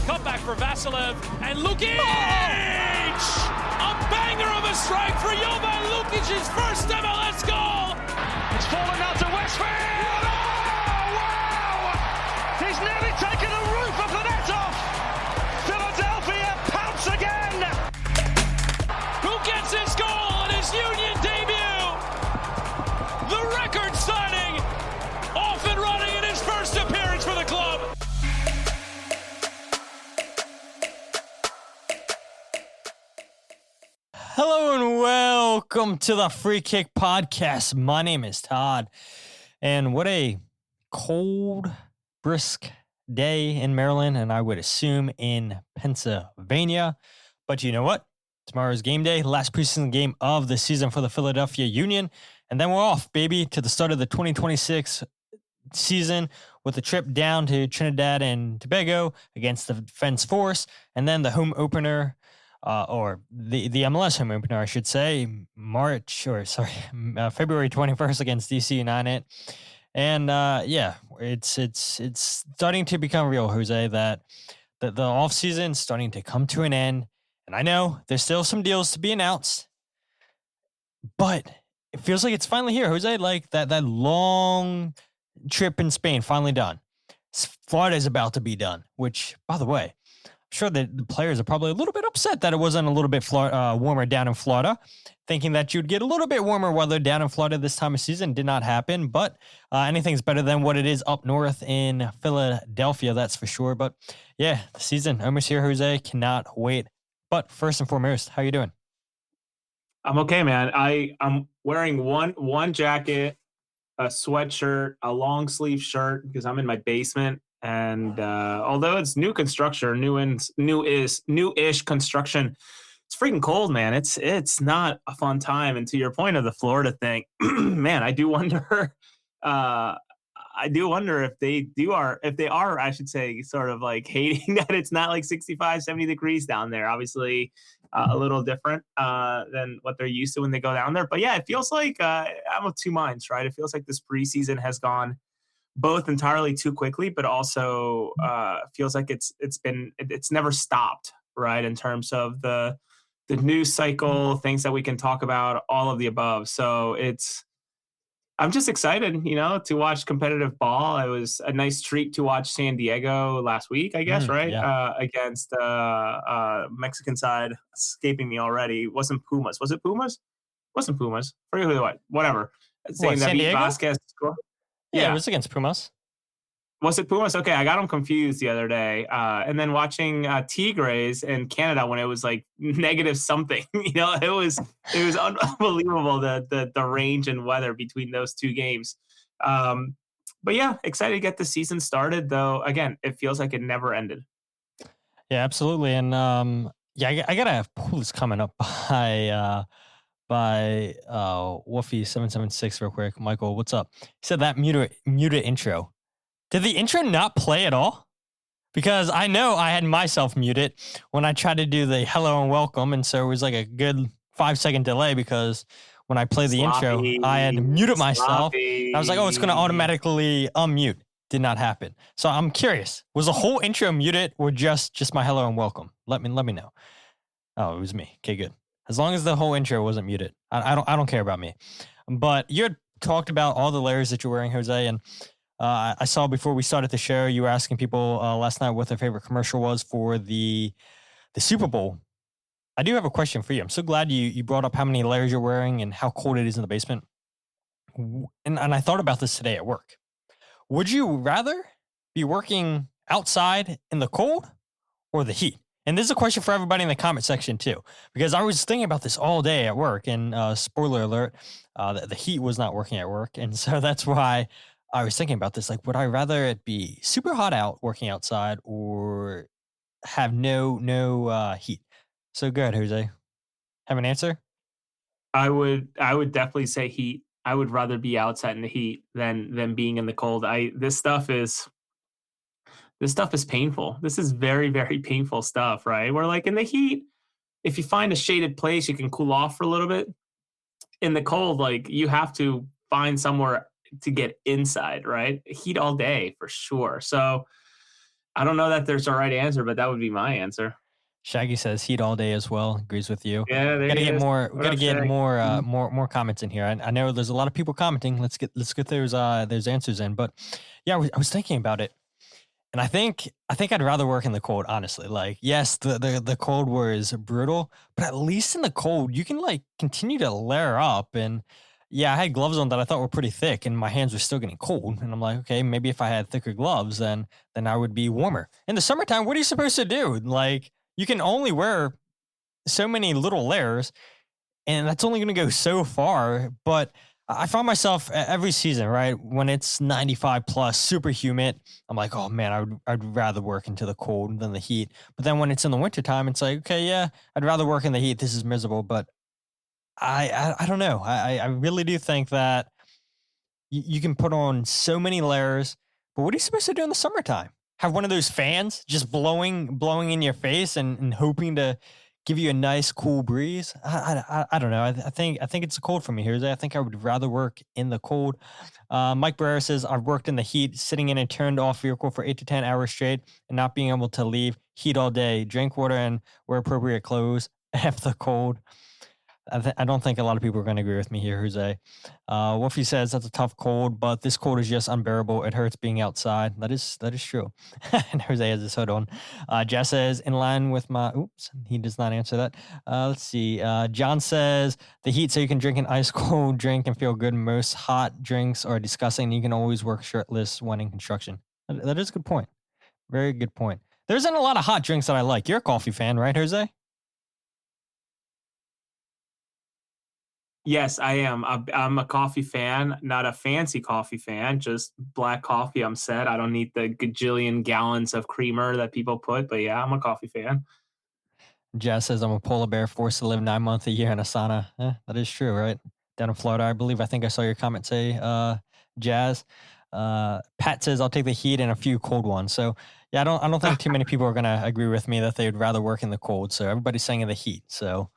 Cutback for Vasilev, and Lukic! A banger of a strike for Jovan Lukic's first MLS goal! It's fallen out to Westfield! Oh, wow! He's nearly taken the roof of the net off! Philadelphia pounce again! Who gets his goal on his Union debut? The record signing, off and running in his first appearance for the club. Hello and welcome to the Free Kick Podcast. My name is Todd, and what a cold, brisk day in Maryland, and I would assume in Pennsylvania. But you know what? Tomorrow's game day, last preseason game of the season for the Philadelphia Union, and then we're off, baby, to the start of the 2026 season with a trip down to Trinidad and Tobago against the Defense Force, and then the home opener. Or the MLS home opener, I should say, February 21st against DC United. And it's starting to become real, Jose, that the offseason is starting to come to an end. And I know there's still some deals to be announced, but it feels like it's finally here, Jose. Like that long trip in Spain finally done. Florida is about to be done, which, by the way, I'm sure that the players are probably a little bit upset that it wasn't a little bit warmer down in Florida, thinking that you'd get a little bit warmer weather down in Florida this time of season. Did not happen, but anything's better than what it is up north in Philadelphia, that's for sure. But yeah, the season almost here, Jose. Cannot wait. But first and foremost, how you doing? I'm okay, man. I'm wearing one jacket, a sweatshirt, a long sleeve shirt because I'm in my basement. And although it's new construction, new-ish construction, it's freaking cold, man. It's not a fun time. And to your point of the Florida thing, man, I do wonder. I do wonder if they are, I should say, sort of like hating that it's not like 65, 70 degrees down there. Obviously, a little different than what they're used to when they go down there. But yeah, it feels like I'm of two minds, right? It feels like this preseason has gone both entirely too quickly, but also feels like it's never stopped, right? In terms of the news cycle, things that we can talk about, all of the above. So I'm just excited, to watch competitive ball. It was a nice treat to watch San Diego last week, I guess, right? Yeah. Against Mexican side, escaping me already. Wasn't Pumas? Was it Pumas? Wasn't Pumas? Forget who they were. Whatever. Saying that San Diego? Vasquez score. Yeah, it was against Pumas. Was it Pumas? Okay, I got them confused the other day. And then watching Tigres in Canada when it was like negative something, it was unbelievable the range and weather between those two games. But yeah, excited to get the season started. Though again, it feels like it never ended. Yeah, absolutely. And I gotta pull this comment up by Woofy776 real quick. Michael, what's up? He said that muted intro. Did the intro not play at all? Because I know I had myself muted when I tried to do the hello and welcome, and so it was like a good 5-second delay because when I played the intro, I had muted myself. I was like, oh, it's going to automatically unmute. Did not happen. So I'm curious, was the whole intro muted or just my hello and welcome? Let me know. Oh, it was me. Okay, good. As long as the whole intro wasn't muted, I don't care about me. But you had talked about all the layers that you're wearing, Jose, and I saw before we started the show, you were asking people last night what their favorite commercial was for the Super Bowl. I do have a question for you. I'm so glad you brought up how many layers you're wearing and how cold it is in the basement. And I thought about this today at work. Would you rather be working outside in the cold or the heat? And this is a question for everybody in the comment section too, because I was thinking about this all day at work, and spoiler alert, the heat was not working at work. And so that's why I was thinking about this. Like, would I rather it be super hot out working outside or have no heat? So go ahead, Jose. Have an answer? I would definitely say heat. I would rather be outside in the heat than being in the cold. This stuff is painful. This is very, very painful stuff, right? We're like in the heat, if you find a shaded place, you can cool off for a little bit. In the cold, like you have to find somewhere to get inside, right? Heat all day for sure. So I don't know that there's a right answer, but that would be my answer. Shaggy says Heat all day as well. Agrees with you. Yeah, there Gotta he get is. more. What Gotta up, get Shag? more comments in here. I know there's a lot of people commenting. Let's get those answers in. But yeah, I was thinking about it, and I think I'd rather work in the cold. Honestly, like yes, the cold was brutal, but at least in the cold you can like continue to layer up. And yeah, I had gloves on that I thought were pretty thick, and my hands were still getting cold. And I'm like, okay, maybe if I had thicker gloves, then I would be warmer. In the summertime, what are you supposed to do? Like you can only wear so many little layers, and that's only going to go so far. But I find myself every season, right, when it's 95 plus, super humid, I'm like, oh man, I'd rather work into the cold than the heat. But then when it's in the wintertime, it's like, okay, yeah, I'd rather work in the heat. This is miserable. But I don't know. I really do think that you can put on so many layers. But what are you supposed to do in the summertime? Have one of those fans just blowing in your face and hoping to give you a nice cool breeze? I don't know. I think it's cold for me here. I think I would rather work in the cold. Mike Barrera says, I've worked in the heat, sitting in a turned off vehicle for 8 to 10 hours straight and not being able to leave. Heat all day, drink water and wear appropriate clothes. F the cold. I don't think a lot of people are going to agree with me here, Jose. Wolfie says that's a tough cold, but this cold is just unbearable. It hurts being outside. That is true. And Jose has his hood on. Jess says, in line with my... Oops, he does not answer that. Let's see. John says, the heat so you can drink an ice cold drink and feel good. Most hot drinks are disgusting. You can always work shirtless when in construction. That is a good point. Very good point. There isn't a lot of hot drinks that I like. You're a coffee fan, right, Jose? Yes, I am. I'm a coffee fan, not a fancy coffee fan, just black coffee. I'm set. I don't need the gajillion gallons of creamer that people put, but yeah, I'm a coffee fan. Jazz says I'm a polar bear forced to live 9 months a year in a sauna. That is true, right? Down in Florida, I believe. I think I saw your comment say, Jazz. Pat says I'll take the heat and a few cold ones. So yeah, I don't think too many people are gonna agree with me that they would rather work in the cold. So everybody's saying in the heat. So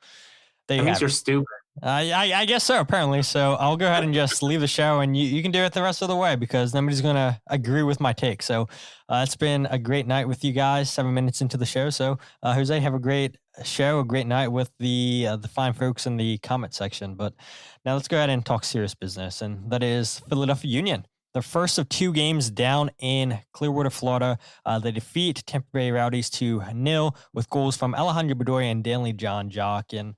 there you That have means you're it. stupid. I guess so, apparently. So I'll go ahead and just leave the show, and you can do it the rest of the way because nobody's going to agree with my take. So it's been a great night with you guys, 7 minutes into the show. So Jose, have a great show, a great night with the fine folks in the comment section. But now let's go ahead and talk serious business, and that is Philadelphia Union. The first of 2 games down in Clearwater, Florida. They defeat Tampa Bay Rowdies 2-0 with goals from Alejandro Bedoya and Danley Jacques. And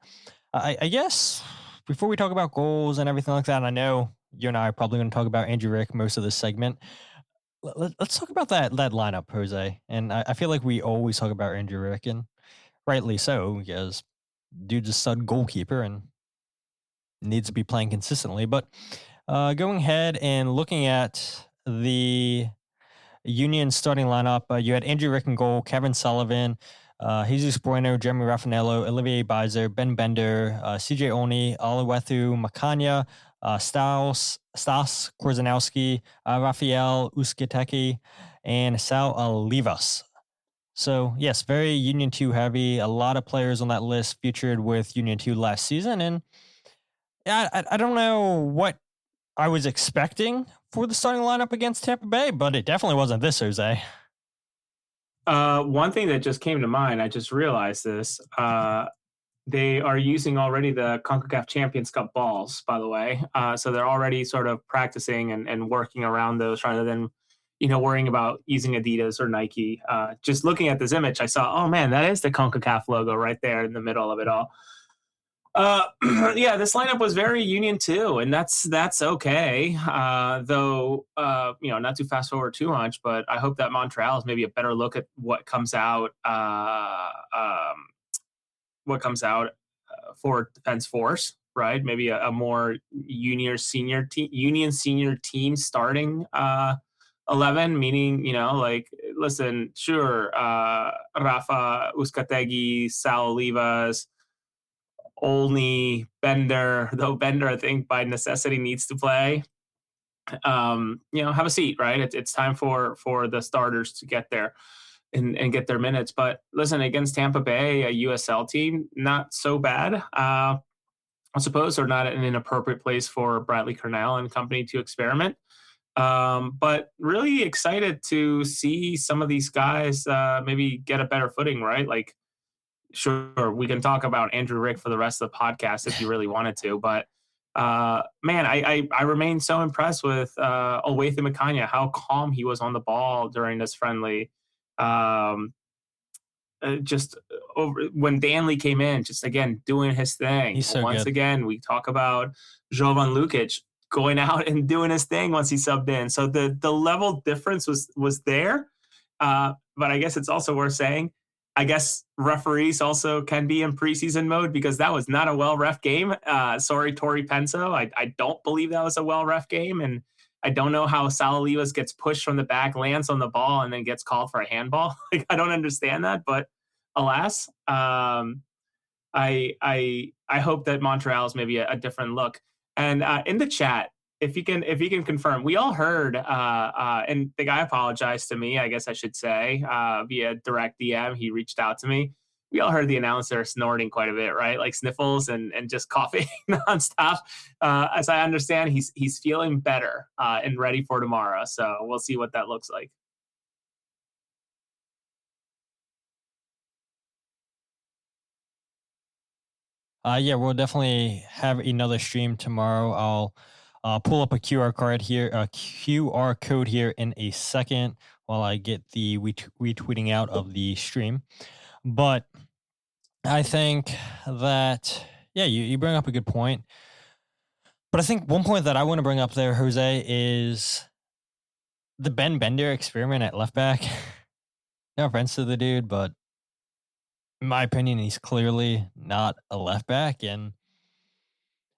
I guess before we talk about goals and everything like that, and I know you and I are probably going to talk about Andrew Rick most of this segment. Let's talk about that lineup, Jose. And I feel like we always talk about Andrew Rick, and rightly so, because dude's a stud goalkeeper and needs to be playing consistently. But going ahead and looking at the Union starting lineup, you had Andrew Rick in goal, Kevin Sullivan, Jesus Bueno, Jeremy Raffanello, Olivier Beiser, Ben Bender, CJ Oni, Oluwethu Makanya, Stas Korzanowski, Rafael Uskateki, and Sal Olivas. So, yes, very Union 2 heavy. A lot of players on that list featured with Union 2 last season. And I don't know what I was expecting for the starting lineup against Tampa Bay, but it definitely wasn't this, Jose. One thing that just came to mind, I just realized this. They are using already the Concacaf Champions Cup balls, by the way. So they're already sort of practicing and working around those rather than, worrying about using Adidas or Nike. Just looking at this image, I saw, oh man, that is the Concacaf logo right there in the middle of it all. Yeah, this lineup was very Union 2, and that's okay. Though, not to fast forward too much, but I hope that Montreal is maybe a better look at what comes out. For defense force, right? Maybe a more Union senior team starting 11, meaning listen, sure, Rafa, Uskategi, Sal Olivas, Olney, Bender, though Bender, I think by necessity needs to play. Have a seat, right? It's time for the starters to get there and get their minutes. But listen, against Tampa Bay, a USL team, not so bad. I suppose they're not in an appropriate place for Bradley Cornell and company to experiment. But really excited to see some of these guys maybe get a better footing, right? Like, sure, we can talk about Andrew Rick for the rest of the podcast if you really wanted to, but man, I remain so impressed with Owathu Makanya, how calm he was on the ball during this friendly. Just over when Danley came in, just again doing his thing. He's so once good. Again, we talk about Jovan Lukic going out and doing his thing once he subbed in. So the level difference was there. But I guess it's also worth saying, I guess referees also can be in preseason mode, because that was not a well-ref game. Sorry, Tori Penso. I don't believe that was a well-ref game. And I don't know how Salalivas gets pushed from the back, lands on the ball, and then gets called for a handball. Like, I don't understand that, but alas, I hope that Montreal is maybe a different look. And in the chat, if you can confirm, we all heard, and the guy apologized to me, I guess I should say, via direct DM. He reached out to me. We all heard the announcer snorting quite a bit, right? Like sniffles and just coughing nonstop. As I understand, he's feeling better and ready for tomorrow. So we'll see what that looks like. Yeah, we'll definitely have another stream tomorrow. I'll pull up a QR code here in a second while I get the retweeting out of the stream. But I think that, yeah, you bring up a good point. But I think one point that I want to bring up there, Jose, is the Ben Bender experiment at left back. No offense to the dude, but in my opinion, he's clearly not a left back. And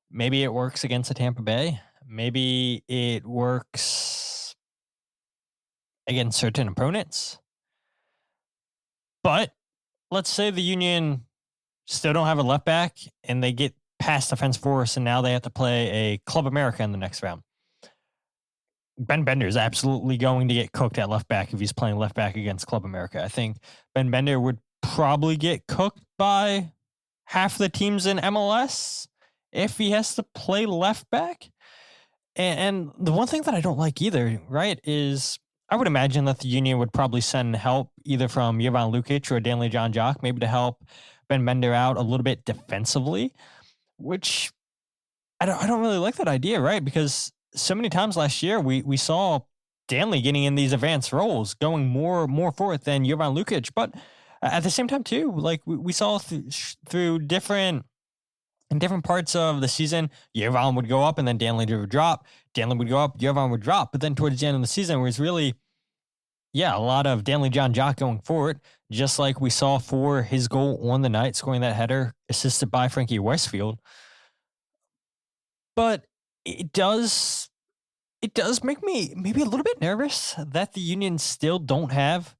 maybe it works against the Tampa Bay. Maybe it works against certain opponents. But let's say the Union still don't have a left back and they get past Defense Force and now they have to play a Club America in the next round. Ben Bender is absolutely going to get cooked at left back if he's playing left back against Club America. I think Ben Bender would probably get cooked by half the teams in MLS if he has to play left back. And the one thing that I don't like either, right, is I would imagine that the Union would probably send help either from Jovan Lukic or Danley Jacques, maybe to help Ben Bender out a little bit defensively, which I don't really like that idea, right? Because so many times last year we saw Danley getting in these advanced roles, going more forward than Jovan Lukic. But at the same time too, like we saw through different parts of the season, Jovan would go up and then Danley would drop. Danley would go up, Jovan would drop. But then towards the end of the season, it was really, a lot of Danley Jacques going forward, just like we saw for his goal on the night, scoring that header assisted by Frankie Westfield. But it does make me maybe a little bit nervous that the Union still don't have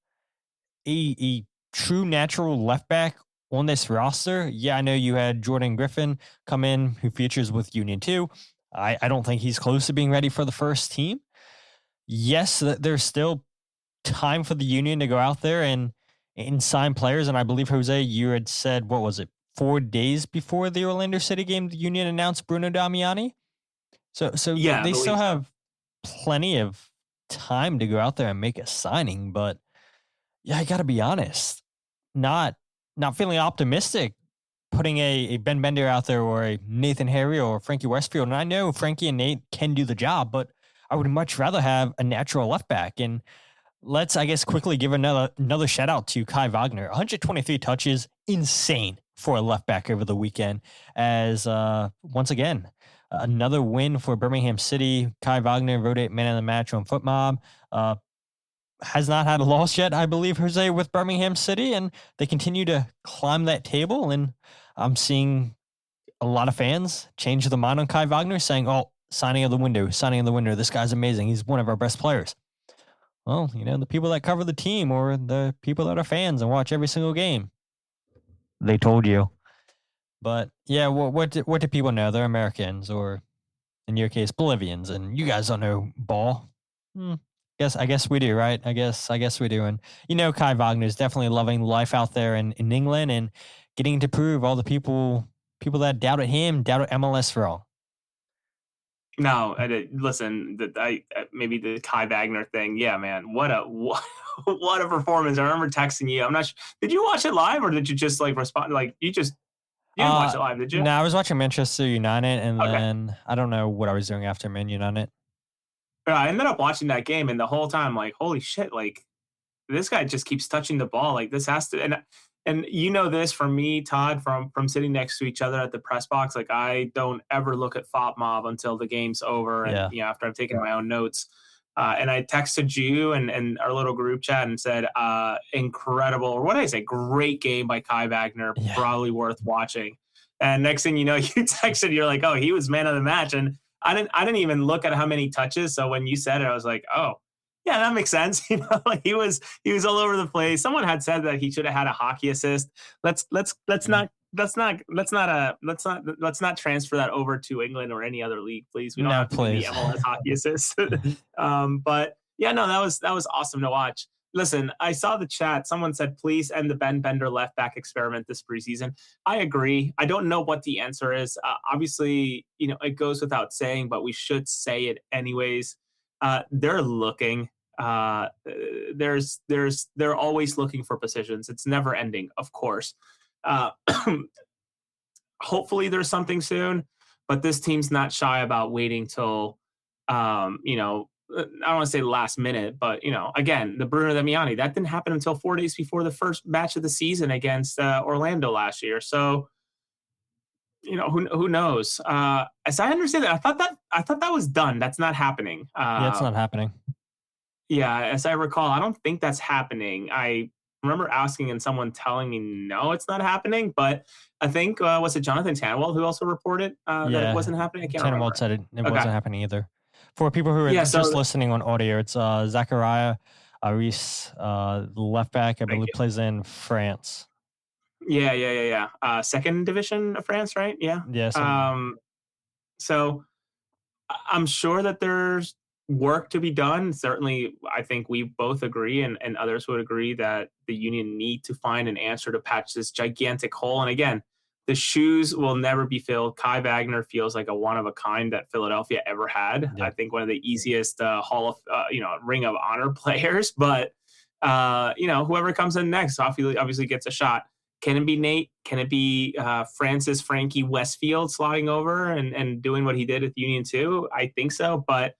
a true natural left back on this roster. Yeah, I know you had Jordan Griffin come in, who features with Union 2. I don't think he's close to being ready for the first team. Yes, there's still time for the Union to go out there and sign players. And I believe, Jose, you had said, 4 days before the Orlando City game, the Union announced Bruno Damiani. So yeah, they still have plenty of time to go out there and make a signing. But yeah, I got to be honest, not feeling optimistic putting a Ben Bender out there or a Nathan Harry or Frankie Westfield. And I know Frankie and Nate can do the job, but I would much rather have a natural left back. And let's, I guess, quickly give another shout out to Kai Wagner. 123 touches, insane for a left back over the weekend. As once again, another win for Birmingham City. Kai Wagner voted man of the match on FootMob. Has not had a loss yet, I believe, Jose, with Birmingham City, and they continue to climb that table. And I'm seeing a lot of fans change their mind on Kai Wagner, saying, signing of the window. This guy's amazing. He's one of our best players. Well, the people that cover the team or the people that are fans and watch every single game, they told you. But yeah, what do people know? They're Americans, or in your case, Bolivians, and you guys don't know ball. I guess we do, right? I guess we do. And Kai Wagner is definitely loving life out there in England and getting to prove all the people that doubted him, doubted MLS wrong. No, listen, maybe the Kai Wagner thing. Yeah, man, what a performance! I remember texting you. I'm not sure. Did you watch it live or did you just like respond? Like you didn't watch it live, did you? No, I was watching Manchester United, and Okay. then I don't know what I was doing after Man United. I ended up watching that game, and the whole time, like, holy shit, like this guy just keeps touching the ball. Like this has to, and you know this from me, Todd, from sitting next to each other at the press box. Like I don't ever look at FOP until the game's over, and after I've taken my own notes. And I texted you and our little group chat and said, incredible, or what did I say? Great game by Kai Wagner, probably worth watching. And next thing you know, you texted, you're like, oh, he was man of the match. And I didn't even look at how many touches. So when you said it, I was like, oh, yeah, that makes sense. Like he was all over the place. Someone had said that he should have had a hockey assist. Let's not transfer that over to England or any other league, please. We don't have to do the MLS hockey assist. But yeah, no, that was awesome to watch. Listen, I saw the chat. Someone said, please end the Ben Bender left back experiment this preseason. I agree. I don't know what the answer is. Obviously, it goes without saying, but we should say it anyways. They're looking. They're always looking for positions. It's never ending, of course. Hopefully there's something soon, but this team's not shy about waiting till, I don't want to say the last minute, but again, the Bruno Damiani, that didn't happen until 4 days before the first match of the season against Orlando last year. So, who knows? As I understand it, I thought that was done. That's not happening. Yeah, it's not happening. Yeah, as I recall, I don't think that's happening. I remember asking and someone telling me, no, it's not happening. But I think, was it Jonathan Tannenwald who also reported that it wasn't happening? I can't remember. Tannenwald said it wasn't happening either. For people who are just listening on audio, it's Zachariah Aris, left back, I believe, plays in France. Yeah. Second division of France, right? Yeah. Yes. So I'm sure that there's work to be done. Certainly, I think we both agree, and others would agree, that the Union need to find an answer to patch this gigantic hole. And again, the shoes will never be filled. Kai Wagner feels like a one of a kind that Philadelphia ever had. Yeah. I think one of the easiest Hall of Ring of Honor players. But whoever comes in next obviously gets a shot. Can it be Nate? Can it be Francis Frankie Westfield sliding over and doing what he did at Union 2? I think so, but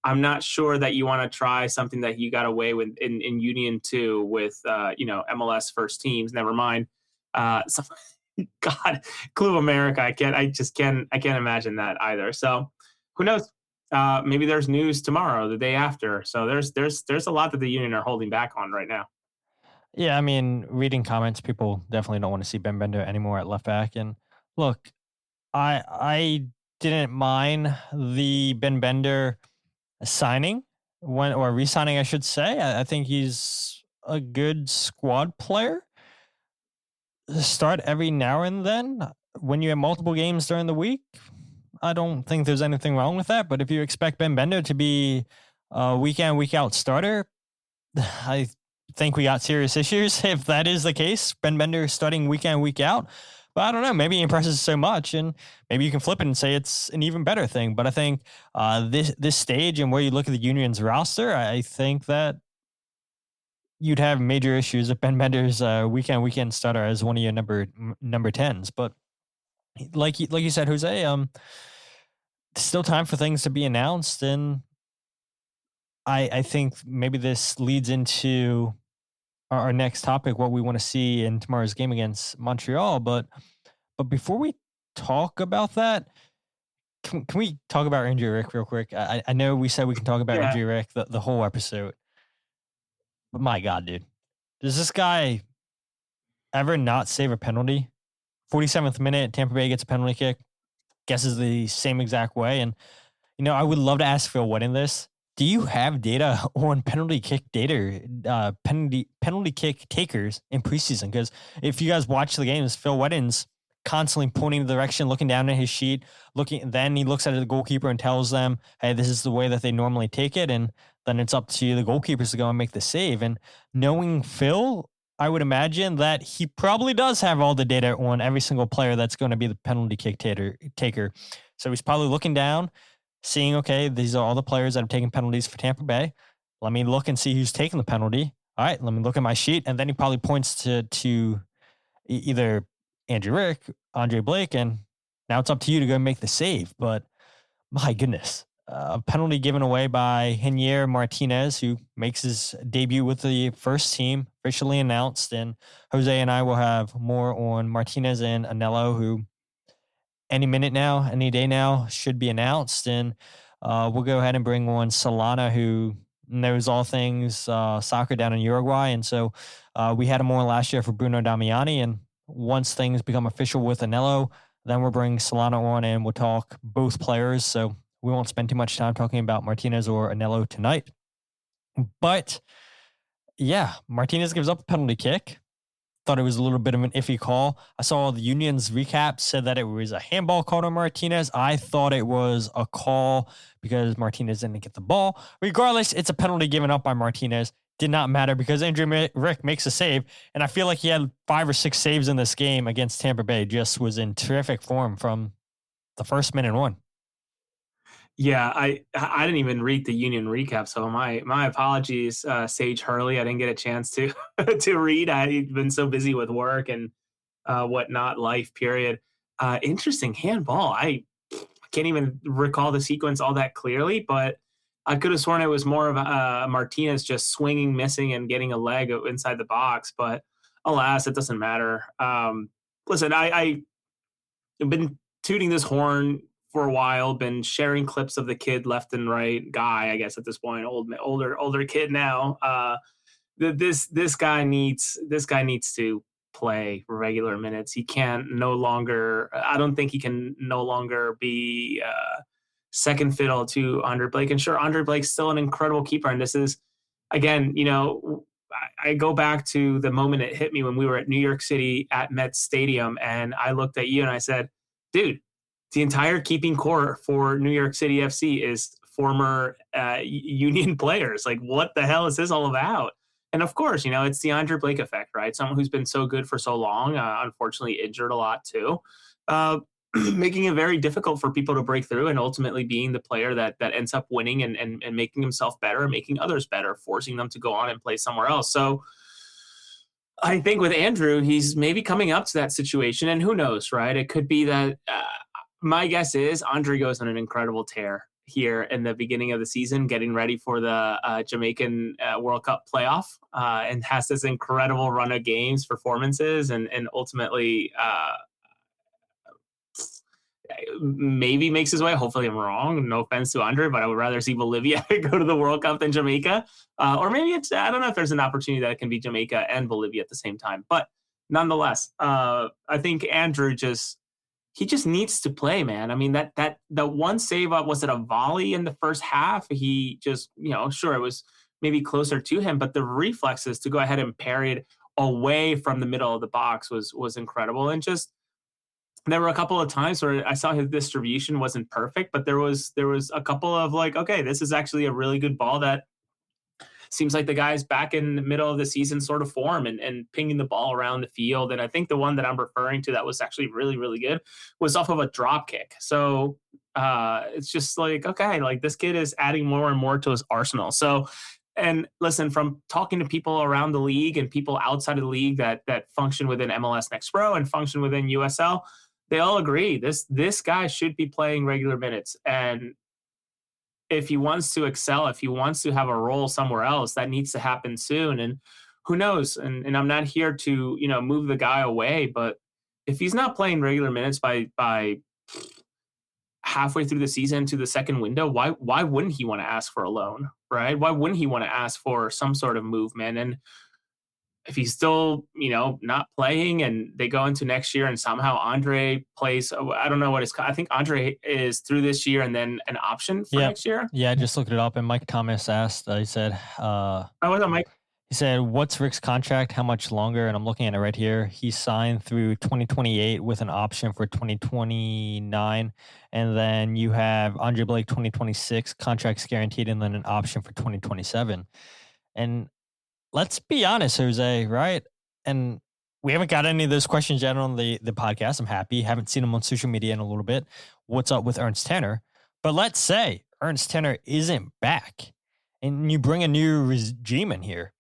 I'm not sure that you want to try something that you got away with in Union 2 with MLS first teams. Never mind. God, Clue America. I can't imagine that either. So who knows? Maybe there's news tomorrow, the day after. So there's a lot that the Union are holding back on right now. Yeah, I mean, reading comments, people definitely don't want to see Ben Bender anymore at left back. And look, I didn't mind the Ben Bender signing or re-signing, I should say. I think he's a good squad player. Start every now and then when you have multiple games during the week. I don't think there's anything wrong with that. But if you expect Ben Bender to be a week in, week out starter, I think we got serious issues if that is the case. Ben Bender starting week in, week out. But I don't know. Maybe he impresses so much, and maybe you can flip it and say it's an even better thing. But I think this stage and where you look at the Union's roster, I think that you'd have major issues if Ben Bender's weekend starter as one of your number 10s. But like you said, Jose, still time for things to be announced, and I think maybe this leads into our next topic, what we want to see in tomorrow's game against Montreal. But before we talk about that, can we talk about Injury Rick real quick? I know we said we can talk about Injury Rick the whole episode. But my God, dude, does this guy ever not save a penalty? 47th minute, Tampa Bay gets a penalty kick. Guesses the same exact way. And, I would love to ask Phil Wedding this. Do you have data on penalty kick takers in preseason? Because if you guys watch the games, Phil Wedding's constantly pointing the direction, looking down at his sheet, then he looks at the goalkeeper and tells them, hey, this is the way that they normally take it. And then it's up to the goalkeepers to go and make the save. And knowing Phil, I would imagine that he probably does have all the data on every single player that's going to be the penalty kick taker. So he's probably looking down, seeing, okay, these are all the players that have taken penalties for Tampa Bay. Let me look and see who's taking the penalty. All right, let me look at my sheet. And then he probably points to either Andrew Rick, Andre Blake, and now it's up to you to go make the save. But my goodness, a penalty given away by Geiner Martínez, who makes his debut with the first team, officially announced. And Jose and I will have more on Martínez and Anello, who any minute now, any day now, should be announced. And we'll go ahead and bring on Solana, who knows all things soccer down in Uruguay. And so we had him on last year for Bruno Damiani. And once things become official with Anello, then we'll bring Solana on and we'll talk both players. So we won't spend too much time talking about Martínez or Anello tonight. But yeah, Martínez gives up a penalty kick. Thought it was a little bit of an iffy call. I saw the Union's recap said that it was a handball called on Martínez. I thought it was a call because Martínez didn't get the ball. Regardless, it's a penalty given up by Martínez. Did not matter because Andrew Rick makes a save. And I feel like he had 5 or 6 saves in this game against Tampa Bay. Just was in terrific form from the first minute on. Yeah, I didn't even read the Union recap, so my apologies, Sage Hurley. I didn't get a chance to to read. I've been so busy with work and whatnot, life. Period. Interesting handball. I can't even recall the sequence all that clearly, but I could have sworn it was more of Martínez just swinging, missing, and getting a leg inside the box. But alas, it doesn't matter. Listen, I've been tooting this horn for a while, been sharing clips of the kid left and right. Guy, I guess at this point, older kid now. This guy needs to play regular minutes. He can't no longer. I don't think he can no longer be second fiddle to Andre Blake. And sure, Andre Blake's still an incredible keeper. And this is, again, I go back to the moment it hit me when we were at New York City at Met Stadium, and I looked at you and I said, dude, the entire keeping core for New York City FC is former Union players. Like, what the hell is this all about? And of course, it's the Andre Blake effect, right? Someone who's been so good for so long, unfortunately injured a lot too, making it very difficult for people to break through and ultimately being the player that ends up winning and making himself better, making others better, forcing them to go on and play somewhere else. So I think with Andrew, he's maybe coming up to that situation, and who knows, right? It could be that my guess is Andre goes on an incredible tear here in the beginning of the season, getting ready for the Jamaican World Cup playoff, and has this incredible run of games, performances, and ultimately maybe makes his way. Hopefully I'm wrong. No offense to Andre, but I would rather see Bolivia go to the World Cup than Jamaica. Or maybe I don't know if there's an opportunity that it can be Jamaica and Bolivia at the same time. But nonetheless, I think Andrew he just needs to play, man. I mean, that one save up, was it a volley in the first half? He just, sure, it was maybe closer to him, but the reflexes to go ahead and parry it away from the middle of the box was incredible. And just, there were a couple of times where I saw his distribution wasn't perfect, but there was a couple of like, okay, this is actually a really good ball that seems like the guy's back in the middle of the season sort of form and pinging the ball around the field. And I think the one that I'm referring to that was actually really, really good was off of a drop kick. So it's just like, okay, like this kid is adding more and more to his arsenal. So, and listen, from talking to people around the league and people outside of the league that function within MLS Next Pro and function within USL, they all agree this guy should be playing regular minutes. And if he wants to excel, if he wants to have a role somewhere else, that needs to happen soon. And who knows? And I'm not here to, move the guy away, but if he's not playing regular minutes by halfway through the season to the second window, why wouldn't he want to ask for a loan, right? Why wouldn't he want to ask for some sort of movement? And if he's still, not playing and they go into next year and somehow Andre plays, I don't know what I think Andre is through this year and then an option for next year. Yeah, I just looked it up and Mike Thomas asked, he said, what's up, Mike? He said, what's Rick's contract? How much longer? And I'm looking at it right here. He signed through 2028 with an option for 2029. And then you have Andre Blake 2026, contracts guaranteed, and then an option for 2027. And let's be honest, Jose, right? And we haven't got any of those questions yet on the podcast. I'm happy. Haven't seen them on social media in a little bit. What's up with Ernst Tanner? But let's say Ernst Tenner isn't back and you bring a new regime in here.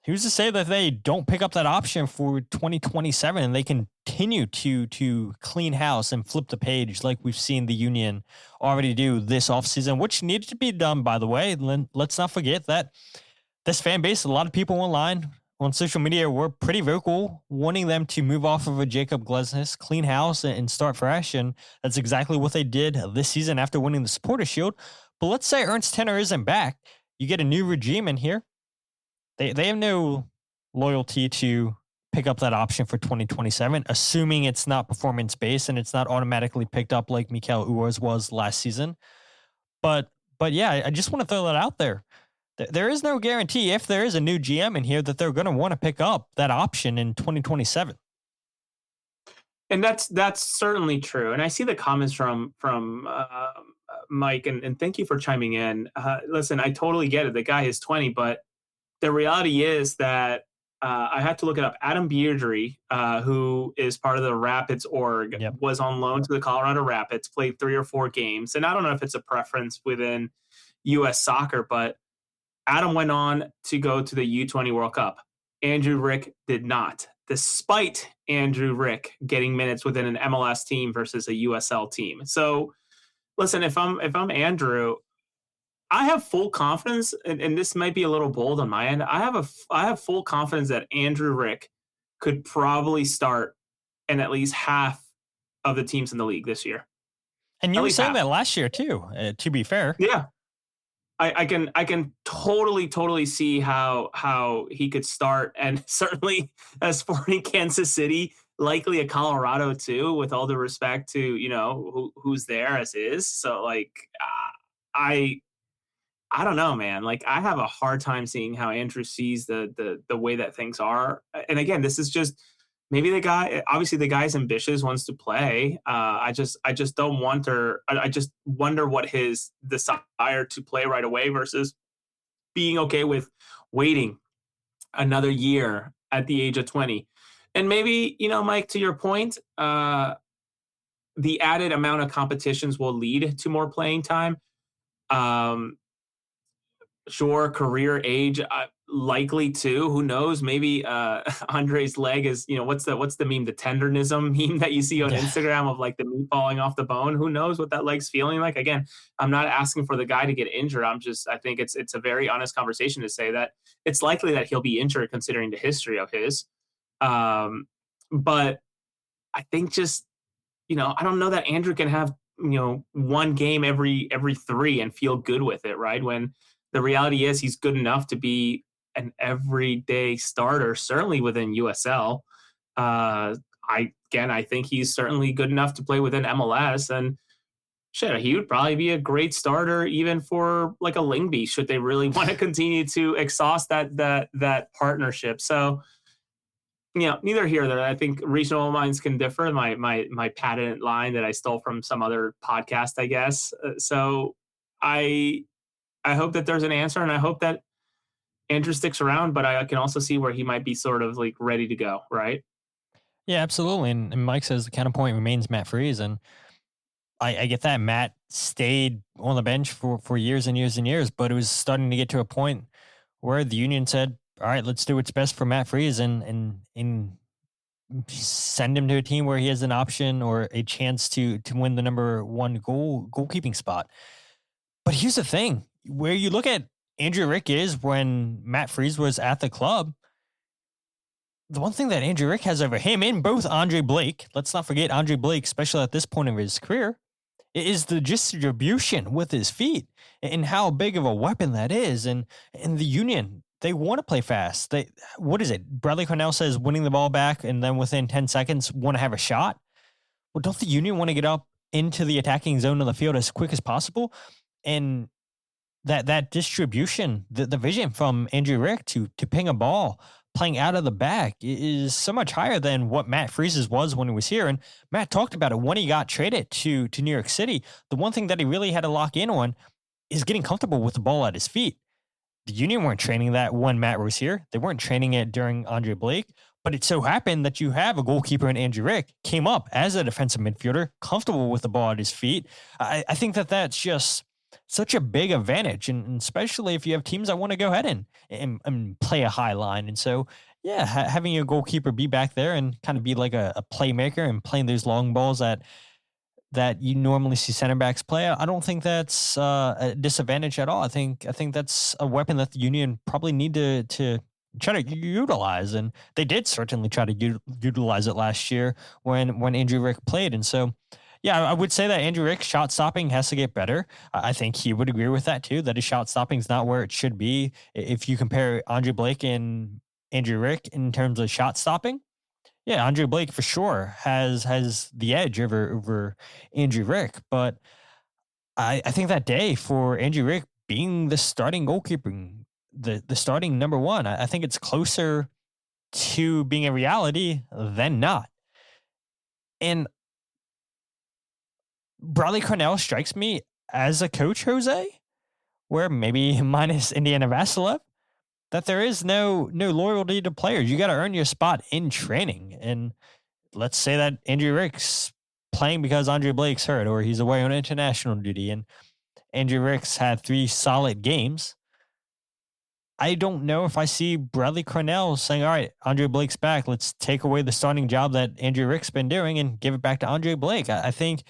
Who's to say that they don't pick up that option for 2027 and they continue to clean house and flip the page like we've seen the Union already do this offseason, which needed to be done, by the way. Let's not forget that this fan base, a lot of people online on social media were pretty vocal, wanting them to move off of a Jacob Glesnes, clean house, and start fresh. And that's exactly what they did this season after winning the Supporters Shield. But let's say Ernst Tenner isn't back. You get a new regime in here. They have no loyalty to pick up that option for 2027, assuming it's not performance-based and it's not automatically picked up like Mikel Uors was last season. But yeah, I just want to throw that out there. There is no guarantee if there is a new GM in here that they're going to want to pick up that option in 2027. And that's certainly true. And I see the comments from Mike, and thank you for chiming in. Listen, I totally get it. The guy is 20, but the reality is that I had to look it up. Adam Beardry, who is part of the Rapids org, was on loan to the Colorado Rapids, played 3 or 4 games. And I don't know if it's a preference within U.S. soccer, but Adam went on to go to the U20 World Cup. Andrew Rick did not, despite Andrew Rick getting minutes within an MLS team versus a USL team. So listen, if I'm Andrew, I have full confidence, and this might be a little bold on my end. I have full confidence that Andrew Rick could probably start in at least half of the teams in the league this year. And you were saying that last year too, to be fair. Yeah. I can totally see how he could start, and certainly a Sporting Kansas City, likely a Colorado too, with all the respect to, who's there as is. So like, I don't know, man. Like, I have a hard time seeing how Andrew sees the way that things are. And again, this is just maybe the guy's ambitious, wants to play. I just wonder what his desire to play right away versus being okay with waiting another year at the age of 20. And maybe, Mike, to your point, the added amount of competitions will lead to more playing time. Sure, career age, likely too. Who knows? Maybe Andre's leg is, what's the meme? The tendernism meme that you see on Instagram of like the meat falling off the bone. Who knows what that leg's feeling like? Again, I'm not asking for the guy to get injured. I think it's a very honest conversation to say that it's likely that he'll be injured considering the history of his. But I think just, I don't know that Andrew can have, one game every 3 and feel good with it, right? When the reality is he's good enough to be an everyday starter, certainly within USL. I think he's certainly good enough to play within MLS, and he would probably be a great starter even for like a Lingby, should they really want to continue to exhaust that partnership. So, neither here nor there. I think regional minds can differ. My patent line that I stole from some other podcast, I guess. So I hope that there's an answer, and I hope that Andrew sticks around, but I can also see where he might be sort of like ready to go, right? Yeah, absolutely. And Mike says the counterpoint remains Matt Freese, and I get that. Matt stayed on the bench for years and years and years, but it was starting to get to a point where the Union said, all right, let's do what's best for Matt Freese and send him to a team where he has an option or a chance to win the number 1 goalkeeping spot. But here's the thing. Where you look at Andrew Rick is when Matt Freese was at the club, the one thing that Andrew Rick has over him and both Andre Blake, let's not forget Andre Blake, especially at this point of his career, is the distribution with his feet and how big of a weapon that is. And the Union, they want to play fast. What is it? Bradley Cornell says winning the ball back and then within 10 seconds want to have a shot. Well, don't the Union want to get up into the attacking zone of the field as quick as possible? And that distribution, the vision from Andrew Rick to ping a ball, playing out of the back is so much higher than what Matt Freese's was when he was here. And Matt talked about it when he got traded to New York City. The one thing that he really had to lock in on is getting comfortable with the ball at his feet. The Union weren't training that when Matt was here. They weren't training it during Andre Blake. But it so happened that you have a goalkeeper in Andrew Rick, came up as a defensive midfielder, comfortable with the ball at his feet. I think that that's just such a big advantage, and especially if you have teams that want to go ahead and play a high line. And so, yeah, having your goalkeeper be back there and kind of be like a playmaker and playing those long balls that you normally see center backs play, I don't think that's a disadvantage at all. I think that's a weapon that the Union probably need to try to utilize, and they did certainly try to utilize it last year when Andrew Rick played. And so, yeah, I would say that Andrew Rick's shot stopping has to get better. I think he would agree with that too, that his shot stopping is not where it should be. If you compare Andre Blake and Andrew Rick in terms of shot stopping, yeah, Andre Blake for sure has the edge over Andrew Rick. But I think that day for Andrew Rick being the starting goalkeeper, the starting number one, I think it's closer to being a reality than not. And Bradley Cornell strikes me as a coach, Jose, where maybe minus Indiana Vassilev, that there is no loyalty to players. You got to earn your spot in training. And let's say that Andrew Rick's playing because Andre Blake's hurt or he's away on international duty, and Andrew Rick's had 3 solid games. I don't know if I see Bradley Cornell saying, all right, Andre Blake's back. Let's take away the starting job that Andrew Rick's been doing and give it back to Andre Blake. I think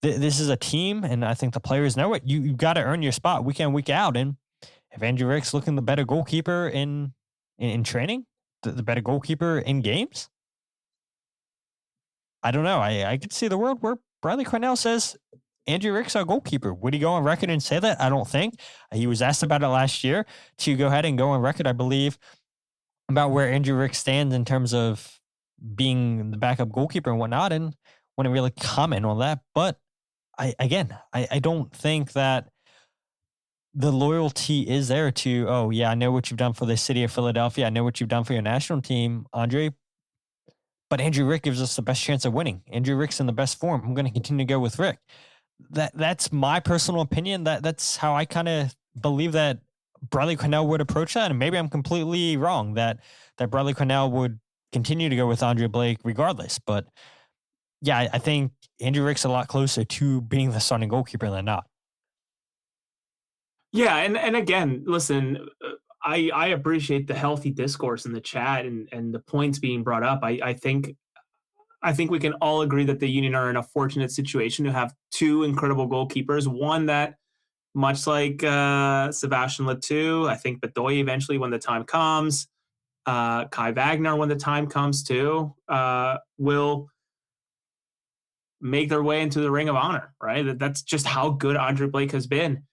this is a team, and I think the players know it. You've got to earn your spot week in, week out. And if Andrew Rick's looking the better goalkeeper in training, the better goalkeeper in games, I don't know. I could see the world where Bradley Cornell says, Andrew Rick's our goalkeeper. Would he go on record and say that? I don't think. He was asked about it last year to go ahead and go on record, I believe, about where Andrew Rick stands in terms of being the backup goalkeeper and whatnot, and wouldn't really comment on that. But I don't think that the loyalty is there to, oh, yeah, I know what you've done for the city of Philadelphia. I know what you've done for your national team, Andre. But Andrew Rick gives us the best chance of winning. Andrew Rick's in the best form. I'm going to continue to go with Rick. That's my personal opinion. That's how I kind of believe that Bradley Cornell would approach that. And maybe I'm completely wrong that Bradley Cornell would continue to go with Andre Blake regardless. But yeah, I think Andrew Rick's a lot closer to being the starting goalkeeper than not. Yeah, and again, listen, I appreciate the healthy discourse in the chat and the points being brought up. I think we can all agree that the Union are in a fortunate situation to have 2 incredible goalkeepers. One that, much like Sebastian Letou, I think Bedoya eventually, when the time comes, Kai Wagner, when the time comes too, will make their way into the Ring of Honor, right? That's just how good Andre Blake has been.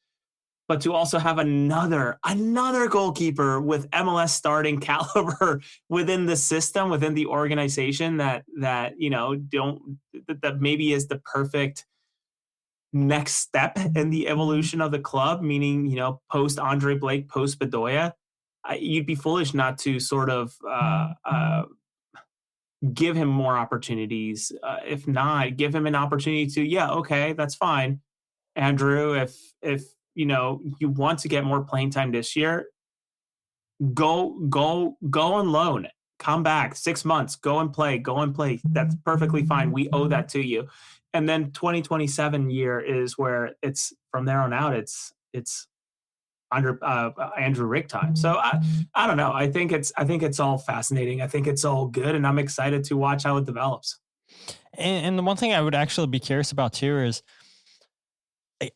But to also have another goalkeeper with MLS starting caliber within the system, within the organization that maybe is the perfect next step in the evolution of the club, meaning, post Andre Blake, post Bedoya, you'd be foolish not to sort of give him more opportunities. If not, give him an opportunity to, okay, that's fine. Andrew, if you want to get more playing time this year, go on loan, come back 6 months, go and play. That's perfectly fine. We owe that to you. And then 2027 year is where it's from there on out. It's under Andrew Rick time. So I don't know. I think it's all fascinating. I think it's all good, and I'm excited to watch how it develops. And the one thing I would actually be curious about too is,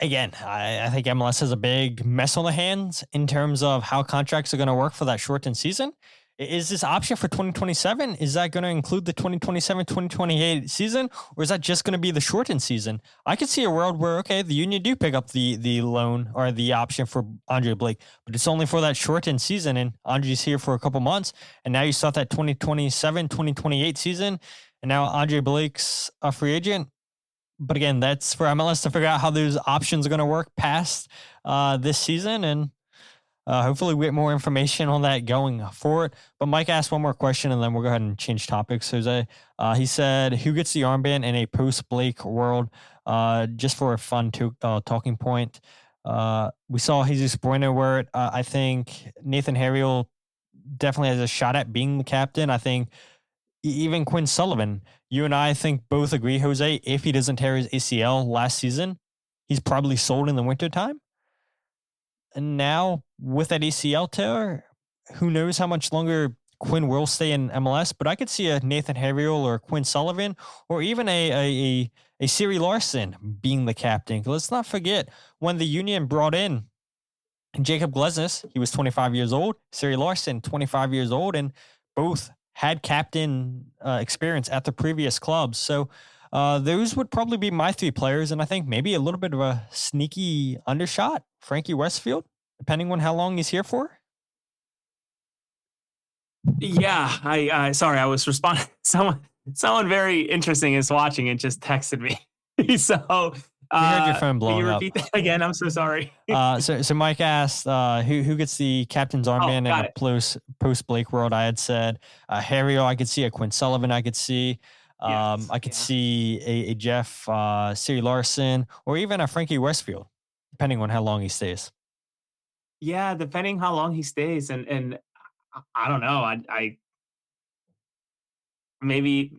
again, I think MLS has a big mess on the hands in terms of how contracts are going to work for that shortened season. Is this option for 2027? Is that going to include the 2027-2028 season, or is that just going to be the shortened season? I could see a world where, okay, the Union do pick up the loan or the option for Andre Blake, but it's only for that shortened season, and Andre's here for a couple months, and now you start that 2027-2028 season, and now Andre Blake's a free agent. But again, that's for MLS to figure out how those options are going to work past this season, and hopefully we get more information on that going forward. But Mike asked one more question, and then we'll go ahead and change topics, Jose. He said, who gets the armband in a post-Blake world? Just for a fun talking point. We saw Jesus Bueno wear it. I think Nathan Harriel definitely has a shot at being the captain. I think even Quinn Sullivan, you and I think both agree, Jose, if he doesn't tear his ACL last season, he's probably sold in the wintertime. And now with that ACL tear, who knows how much longer Quinn will stay in MLS, but I could see a Nathan Harriel or Quinn Sullivan or even a Siri Larson being the captain. Let's not forget when the Union brought in Jacob Glesnes, he was 25 years old, Siri Larson, 25 years old, and both had captain experience at the previous clubs. So those would probably be my three players, and I think maybe a little bit of a sneaky undershot, Frankie Westfield, depending on how long he's here for. Yeah, I sorry, I was responding. Someone very interesting is watching and just texted me. So we heard your phone blowing can you up. repeat that again? I'm so sorry. So Mike asked who gets the captain's armband in a post Blake world. I had said Harriel, I could see a Quinn Sullivan, I could see. I could see a Jeff Siri Larson or even a Frankie Westfield, depending on how long he stays. Yeah, depending how long he stays, and I don't know. I maybe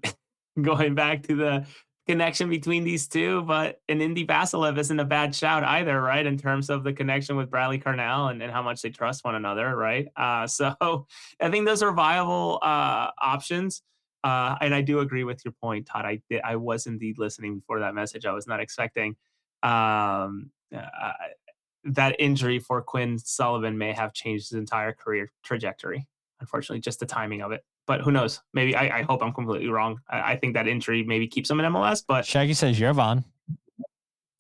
going back to the connection between these two, but an Indy Vasilev isn't a bad shout either, right? In terms of the connection with Bradley Carnell and how much they trust one another, right? So I think those are viable options. And I do agree with your point, Todd. I was indeed listening before that message. I was not expecting that injury for Quinn Sullivan may have changed his entire career trajectory. Unfortunately, just the timing of it. But who knows? Maybe I hope I'm completely wrong. I think that injury maybe keeps him in MLS. But Shaggy says Jovan.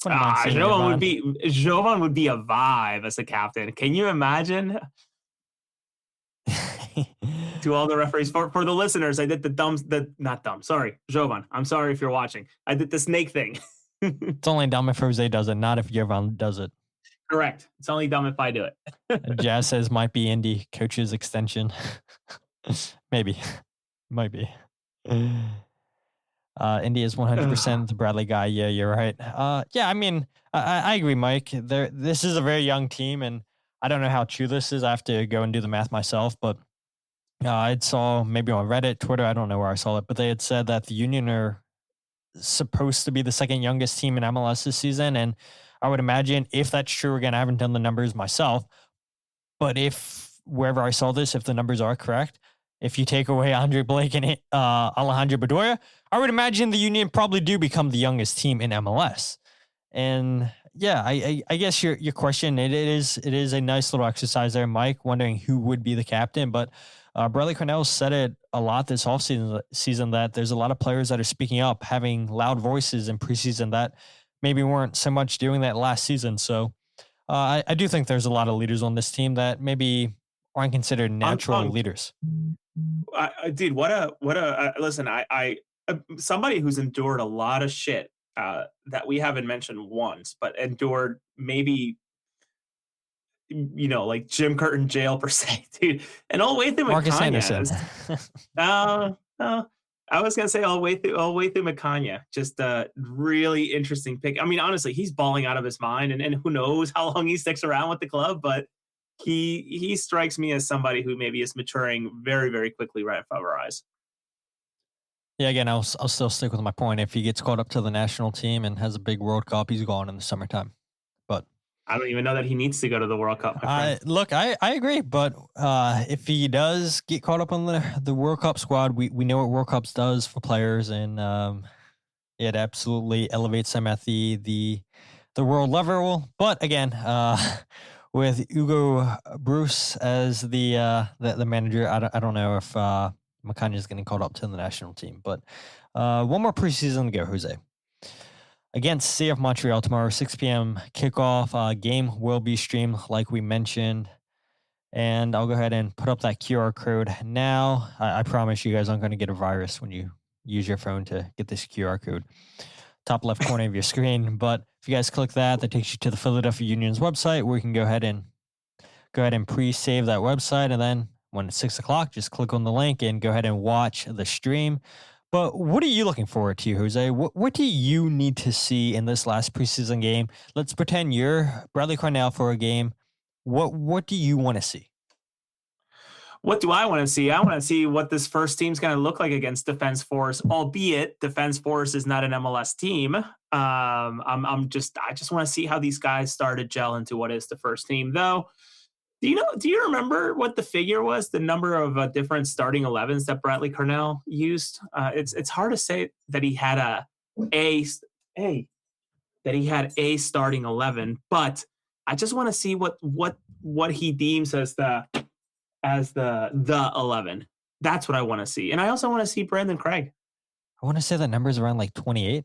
Jovan would be a vibe as a captain. Can you imagine? To all the referees, for the listeners, I did Jovan. I'm sorry if you're watching. I did the snake thing. It's only dumb if Jose does it, not if Jovan does it. Correct. It's only dumb if I do it. Jazz says might be Indy coach's extension. Maybe. Might be. Indy is 100% the Bradley guy. Yeah, you're right. Yeah, I mean, I agree, Mike. This is a very young team, and I don't know how true this is. I have to go and do the math myself, but I saw maybe on Reddit, Twitter, I don't know where I saw it, but they had said that the Union are supposed to be the second youngest team in MLS this season, and I would imagine if that's true, again, I haven't done the numbers myself, but if wherever I saw this, if the numbers are correct, if you take away Andre Blake and Alejandro Bedoya, I would imagine the Union probably do become the youngest team in MLS. And yeah, I guess your question, it is a nice little exercise there, Mike, wondering who would be the captain. But Bradley Carnell said it a lot this offseason that there's a lot of players that are speaking up, having loud voices in preseason that maybe weren't so much doing that last season. So I do think there's a lot of leaders on this team that maybe aren't considered natural leaders. Dude, what a listen, I somebody who's endured a lot of shit that we haven't mentioned once, but endured maybe, like Jim Curtin jail per se, dude. And all the way through Marcus Anderson. No, I was gonna say all the way through McCanya. Just a really interesting pick. I mean, honestly, he's balling out of his mind, and who knows how long he sticks around with the club, but he strikes me as somebody who maybe is maturing very, very quickly right in front of our eyes. Yeah, again, I'll still stick with my point. If he gets caught up to the national team and has a big World Cup, he's gone in the summertime. But I don't even know that he needs to go to the World Cup. Look, I agree, but if he does get caught up on the World Cup squad, we know what World Cups does for players, and it absolutely elevates them at the world level. But again, with Hugo Bruce as the manager, I don't know if McCann is getting called up to the national team. But one more preseason to go, Jose. Against CF Montréal tomorrow, 6 p.m. kickoff. Game will be streamed, like we mentioned. And I'll go ahead and put up that QR code now. I promise you guys aren't going to get a virus when you use your phone to get this QR code. Top left corner of your screen. But if you guys click that takes you to the Philadelphia Union's website, where you can go ahead and pre-save that website. And then when it's 6 o'clock, just click on the link and go ahead and watch the stream. But what are you looking forward to, Jose? What do you need to see in this last preseason game? Let's pretend you're Bradley Carnell for a game. What do you want to see? What do I want to see? I want to see what this first team's going to look like against Defense Force, albeit Defense Force is not an MLS team. I just want to see how these guys start to gel into what is the first team, though. Do you remember what the figure was? The number of different starting 11s that Bradley Cornell used? It's hard to say that he had a starting 11, but I just want to see what he deems as the 11. That's what I want to see. And I also want to see Brandon Craig. I want to say that number's around like 28.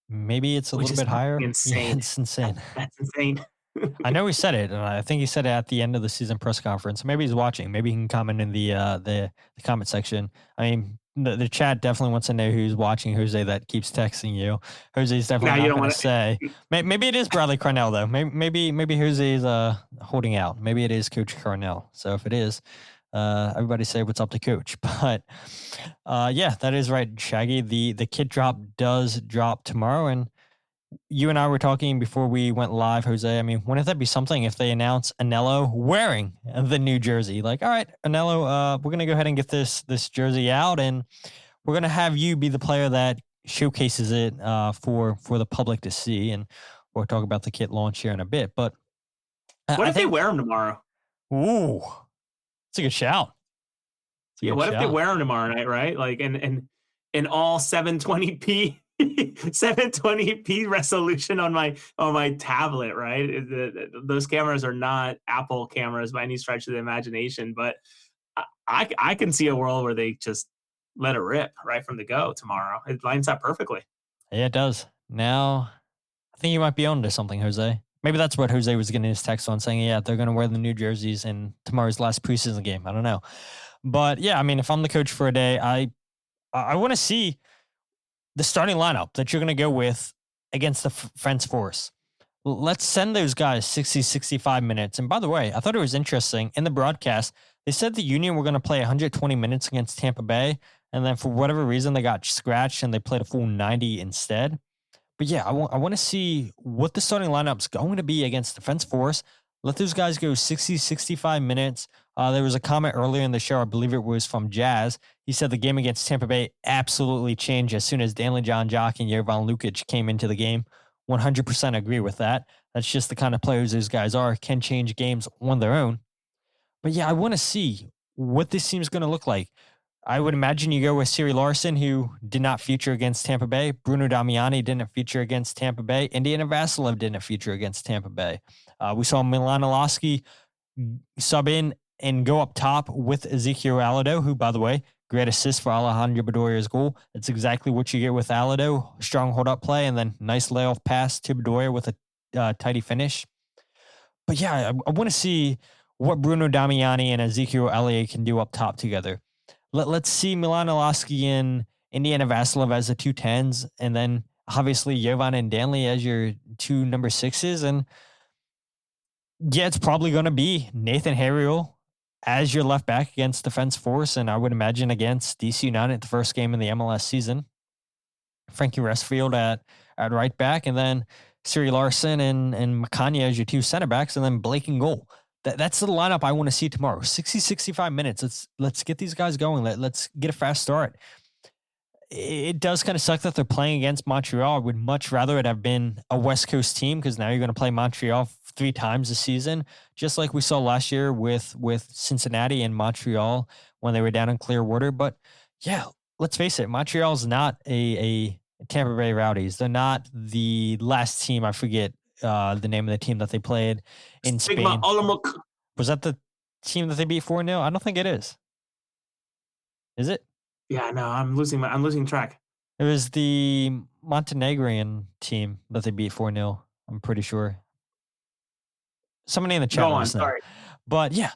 Maybe it's a little bit higher. Insane. Yeah, it's insane. That's insane. I know he said it, and I think he said it at the end of the season press conference. Maybe he's watching. Maybe he can comment in the comment section. I mean, the chat definitely wants to know who's watching. Jose that keeps texting you. Jose's definitely not going to say. Maybe it is Bradley Cornell though. Maybe Jose's holding out. Maybe it is Coach Cornell. So if it is, everybody say what's up to Coach. But yeah, that is right, Shaggy. The kit drop does drop tomorrow, and you and I were talking before we went live, Jose. I mean, wouldn't that be something if they announce Anello wearing the new jersey? Like, all right, Anello, we're going to go ahead and get this jersey out, and we're going to have you be the player that showcases it for the public to see. And we'll talk about the kit launch here in a bit. But what if they wear them tomorrow? Ooh, it's a good shout. Yeah, what if they wear them tomorrow night, right? Like, and all 720p. 720p resolution on my tablet, right? Those cameras are not Apple cameras by any stretch of the imagination, but I can see a world where they just let it rip right from the go tomorrow. It lines up perfectly. Yeah, it does. Now, I think you might be on to something, Jose. Maybe that's what Jose was getting his text on, saying, yeah, they're going to wear the new jerseys in tomorrow's last preseason game. I don't know. But yeah, I mean, if I'm the coach for a day, I want to see the starting lineup that you're going to go with against the French Force. Let's send those guys 60, 65 minutes. And by the way, I thought it was interesting. In the broadcast, they said the Union were going to play 120 minutes against Tampa Bay. And then for whatever reason, they got scratched and they played a full 90 instead. But yeah, I want to see what the starting lineup's going to be against the French Force. Let those guys go 60, 65 minutes. There was a comment earlier in the show, I believe it was from Jazz. He said the game against Tampa Bay absolutely changed as soon as Danley, Jacques, and Jovan Lukic came into the game. 100% agree with that. That's just the kind of players those guys are, can change games on their own. But yeah, I want to see what this team's going to look like. I would imagine you go with Siri Larson, who did not feature against Tampa Bay. Bruno Damiani didn't feature against Tampa Bay. Indiana Vassilev didn't feature against Tampa Bay. We saw Milan Oloski sub in and go up top with Ezekiel Alado, who, by the way, great assist for Alejandro Bedoya's goal. That's exactly what you get with Alado. Strong hold-up play, and then nice layoff pass to Bedoya with a tidy finish. But yeah, I want to see what Bruno Damiani and Ezekiel Elliott can do up top together. Let's see Milan Oloski and Indiana Vassilev as the 210s, and then obviously Jovan and Danley as your 2 number 6s. And yeah, it's probably going to be Nathan Harriel as your left back against Defense Force, and I would imagine against DC United, the first game in the MLS season. Frankie Restfield at right back, and then Siri Larson and Makanya as your 2 center backs, and then Blake in goal. That's the lineup I want to see tomorrow. 60, 65 minutes. Let's get these guys going. Let's get a fast start. It does kind of suck that they're playing against Montreal. I would much rather it have been a West Coast team, because now you're going to play Montreal 3 times this season, just like we saw last year with Cincinnati and Montreal when they were down in Clearwater. But yeah, let's face it, Montreal's not a Tampa Bay Rowdies. They're not the last team. I forget the name of the team that they played in Spain. Was that the team that they beat 4-0? I don't think it is. Is it? Yeah, no, I'm losing track. It was the Montenegrin team that they beat 4-0. I'm pretty sure. Somebody in the chat. Go on, sorry. But yeah,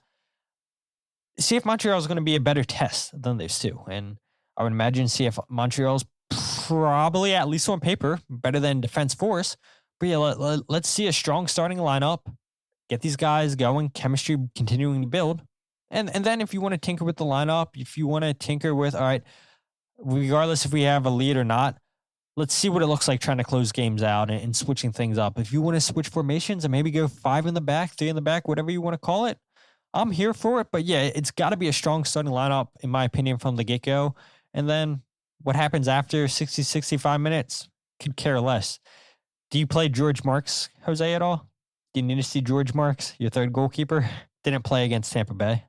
CF Montreal is going to be a better test than those two. And I would imagine CF Montreal is probably, at least on paper, better than Defense Force. But yeah, let's see a strong starting lineup. Get these guys going, chemistry continuing to build. And then if you want to tinker with the lineup, if you want to tinker with, all right, regardless if we have a lead or not, let's see what it looks like trying to close games out and switching things up. If you want to switch formations and maybe go 5 in the back, 3 in the back, whatever you want to call it, I'm here for it, but yeah, it's got to be a strong starting lineup, in my opinion, from the get-go. And then what happens after 60, 65 minutes, could care less. Do you play George Marks, Jose, at all? Do you need to see George Marks, your third goalkeeper? Didn't play against Tampa Bay.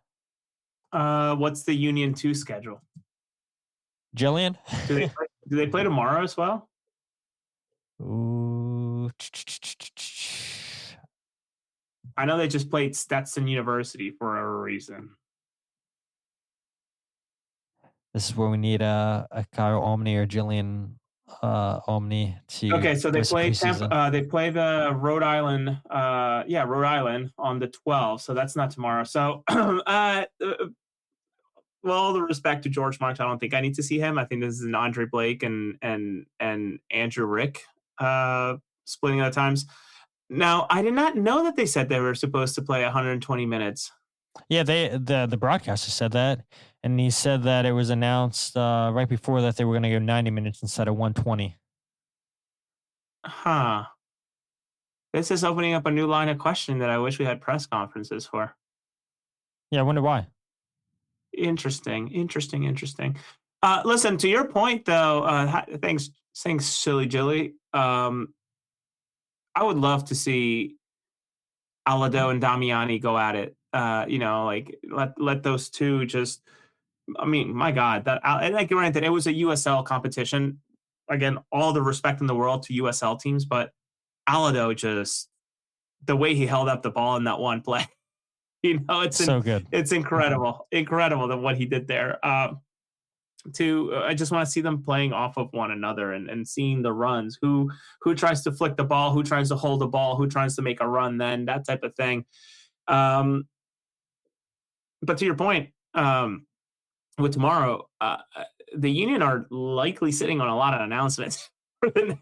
What's the Union 2 schedule? Jillian? Do they play tomorrow as well? Ooh. I know they just played Stetson University for a reason. This is where we need a Kyle Omni or Jillian Omni to. Okay, so they play Tampa. they play the Rhode Island. Rhode Island on the 12th. So that's not tomorrow. So, well, all the respect to George Marks, I don't think I need to see him. I think this is an Andre Blake and Andrew Rick splitting at times. Now, I did not know that they said they were supposed to play 120 minutes. Yeah, the broadcaster said that, and he said that it was announced right before that they were going to go 90 minutes instead of 120. Huh. This is opening up a new line of questioning that I wish we had press conferences for. Yeah, I wonder why. Interesting. Listen, to your point, though, thanks, Silly Jilly. I would love to see Alado and Damiani go at it. Let those two just. I mean, my God, granted, it was a USL competition. Again, all the respect in the world to USL teams, but Alado just the way he held up the ball in that one play. It's so good. It's incredible that what he did there. I just want to see them playing off of one another and seeing the runs. Who tries to flick the ball? Who tries to hold the ball? Who tries to make a run? Then that type of thing. But to your point, with tomorrow, the Union are likely sitting on a lot of announcements for the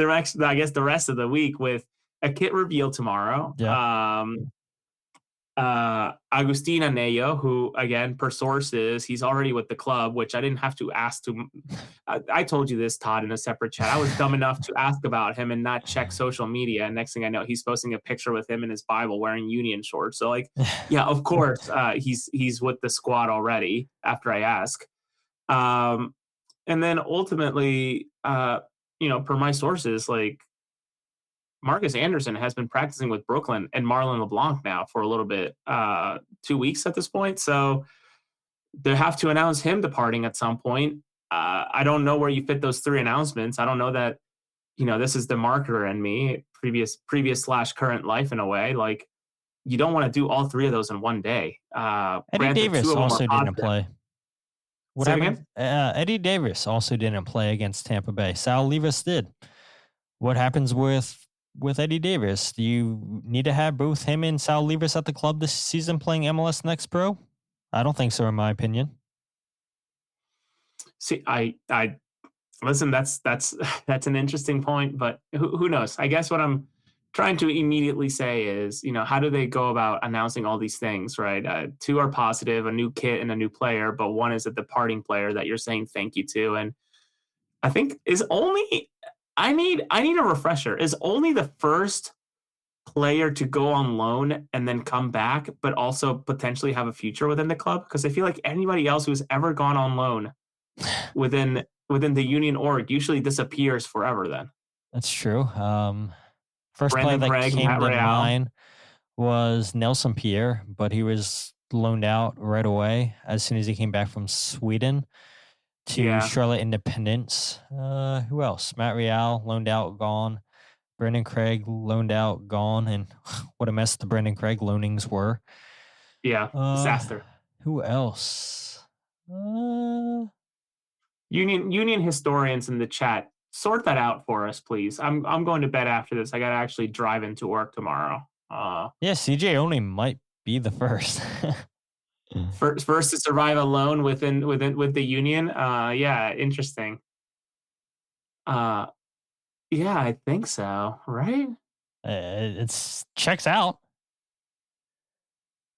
rest of the week with a kit reveal tomorrow. Yeah. Agustin Anello, who again, per sources, he's already with the club, which I didn't have to ask to. I told you this, Todd, in a separate chat. I was dumb enough to ask about him and not check social media. And next thing I know, he's posting a picture with him in his Bible wearing Union shorts. So yeah, of course, he's with the squad already after I ask. And then ultimately, per my sources, Marcus Anderson has been practicing with Brooklyn and Marlon LeBlanc now for a little bit, 2 weeks at this point. So they have to announce him departing at some point. I don't know where you fit those three announcements. I don't know that, this is the marketer in me, previous / current life in a way. You don't want to do all three of those in one day. Eddie Davis also didn't play. What happened? Eddie Davis also didn't play against Tampa Bay. Sal Levis did. What happens with Eddie Davis? Do you need to have both him and Sal Levis at the club this season playing MLS Next Pro? I don't think so, in my opinion. See, I listen. That's an interesting point, but who knows? I guess what I'm trying to immediately say is, how do they go about announcing all these things, right? Two are positive, a new kit and a new player, but one is a departing player that you're saying thank you to, and I think is only. I need a refresher. Is only the first player to go on loan and then come back, but also potentially have a future within the club? Because I feel like anybody else who's ever gone on loan within the Union org usually disappears forever then. That's true. First Brandon player that Craig, came Matt to Real. mind was Nelson Pierre, but he was loaned out right away as soon as he came back from Sweden to Charlotte Independence. Who else? Matt Real, loaned out, gone. Brendan Craig, loaned out, gone. And what a mess the Brendan Craig loanings were. Yeah, disaster. Who else? Union historians in the chat, sort that out for us, please. I'm going to bed after this. I got to actually drive into work tomorrow. CJ only might be the first. First to survive alone with the Union. Interesting. I think so. Right. It's checks out.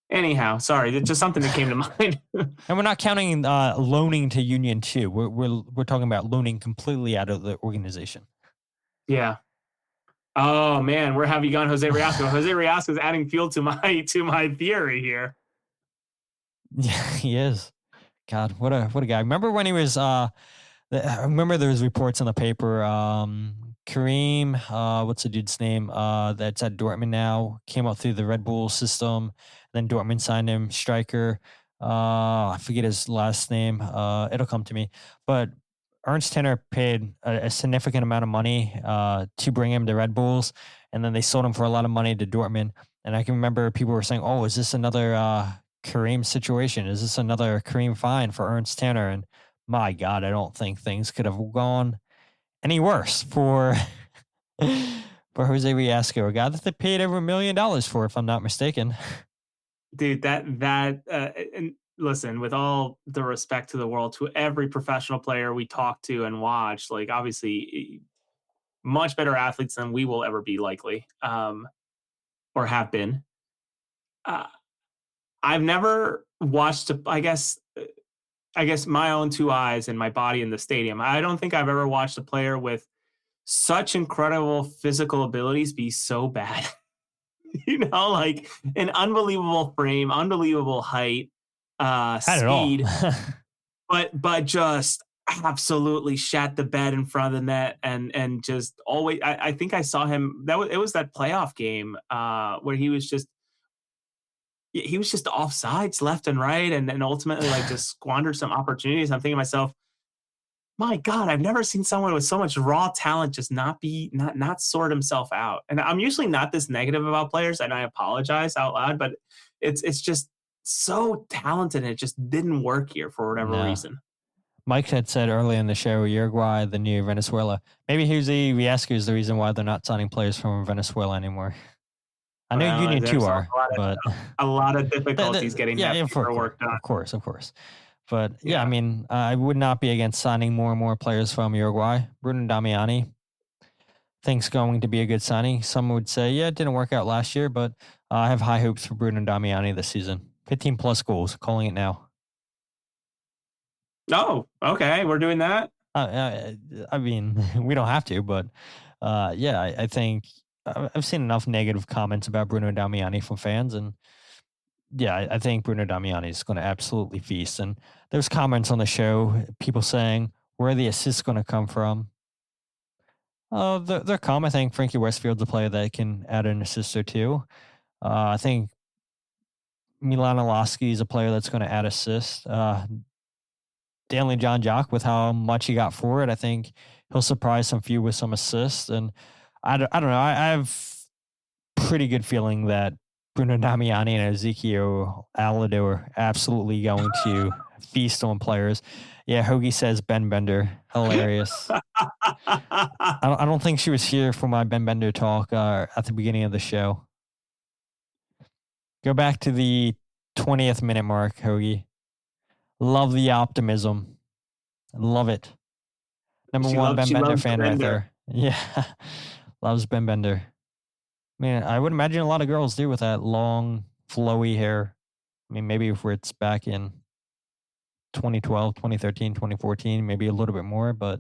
Anyhow, sorry, it's just something that came to mind. And we're not counting loaning to Union too. We're talking about loaning completely out of the organization. Yeah. Oh man, where have you gone, Jose Riasco? Jose Riasco is adding fuel to my theory here. Yeah, he is. God, what a guy. Remember when he was I remember there was reports in the paper, Kareem, what's the dude's name? That's at Dortmund now, came up through the Red Bull system, then Dortmund signed him, striker. I forget his last name. It'll come to me. But Ernst Tanner paid a significant amount of money to bring him to Red Bulls, and then they sold him for a lot of money to Dortmund. And I can remember people were saying, "Oh, is this another Kareem situation? Is this another Kareem fine for Ernst Tanner?" And my God, I don't think things could have gone any worse for for Jose Riasco, a guy that they paid over $1 million for, if I'm not mistaken. Dude, and listen, with all the respect to the world, to every professional player we talk to and watch, like obviously much better athletes than we will ever be, likely, or have been. I've never watched, I guess my own two eyes and my body in the stadium. I don't think I've ever watched a player with such incredible physical abilities be so bad. Like an unbelievable frame, unbelievable height, speed, but just absolutely shat the bed in front of the net and just always. I think I saw him. It was that playoff game where he was just offsides left and right, and ultimately like just squandered some opportunities. I'm thinking to myself, my God, I've never seen someone with so much raw talent just not sort himself out. And I'm usually not this negative about players, and I apologize out loud, but it's just so talented, and it just didn't work here for whatever reason. Mike had said earlier in the show, Uruguay, the new Venezuela. Maybe Jose Riasco is the reason why they're not signing players from Venezuela anymore. I know Union 2 are, but a lot of difficulties getting that paperwork done. Of course. But yeah, I mean, I would not be against signing more and more players from Uruguay. Bruno Damiani, thinks going to be a good signing. Some would say, yeah, it didn't work out last year, but I have high hopes for Bruno Damiani this season. 15 plus goals, calling it now. Oh, okay, we're doing that. I mean, we don't have to, but I think I've seen enough negative comments about Bruno Damiani from fans, and yeah, I think Bruno Damiani is going to absolutely feast. And there's comments on the show, people saying, where are the assists going to come from? They're calm. I think Frankie Westfield's a player that can add an assist or two. I think Milan Alaski is a player that's going to add assists. Danley John Jacques, with how much he got for it, I think he'll surprise some few with some assists. And I don't know. I have pretty good feeling that Bruno Damiani and Ezekiel Alado are absolutely going to feast on players. Yeah, Hoagie says Ben Bender. Hilarious. I don't think she was here for my Ben Bender talk at the beginning of the show. Go back to the 20th minute mark, Hoagie. Love the optimism. Love it. Number one Ben Bender fan right there. Yeah. Loves Ben Bender. I mean, I would imagine a lot of girls do with that long, flowy hair. I mean, maybe if it's back in 2012, 2013, 2014, maybe a little bit more, but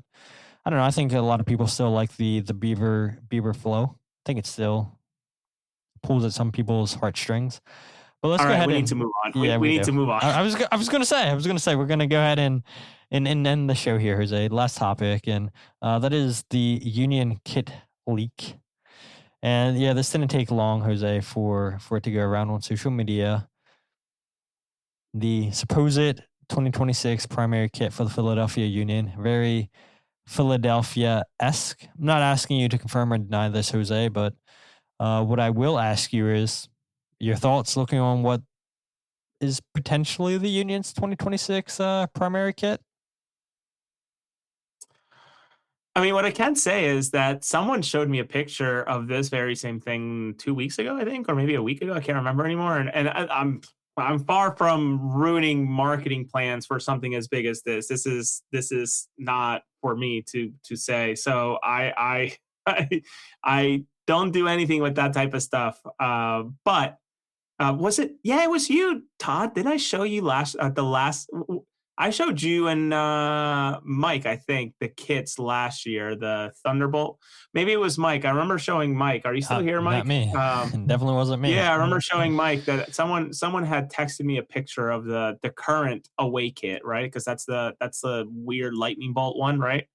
I don't know. I think a lot of people still like the beaver flow. I think it still pulls at some people's heartstrings. But let's go ahead. We need to move on. Yeah, we need to move on. I was going to say we're going to go ahead and end the show here, Jose. Last topic, and that is the Union kit leak. And yeah, this didn't take long, Jose, for it to go around on social media. The supposed 2026 primary kit for the Philadelphia Union, very Philadelphia-esque. I'm not asking you to confirm or deny this, Jose, but what I will ask you is your thoughts looking on what is potentially the Union's 2026 primary kit. I mean, what I can say is that someone showed me a picture of this very same thing 2 weeks ago, I think, or maybe a week ago. I can't remember anymore. And I'm far from ruining marketing plans for something as big as this. This is not for me to say. So I don't do anything with that type of stuff. But was it? Yeah, it was you, Todd. Did I show you I showed you and Mike, I think, the kits last year, the Thunderbolt. Maybe it was Mike. I remember showing Mike. Are you still here, Mike? Not me. Definitely wasn't me. Yeah, I remember showing Mike that someone had texted me a picture of the current away kit, right? Because that's the weird lightning bolt one, right?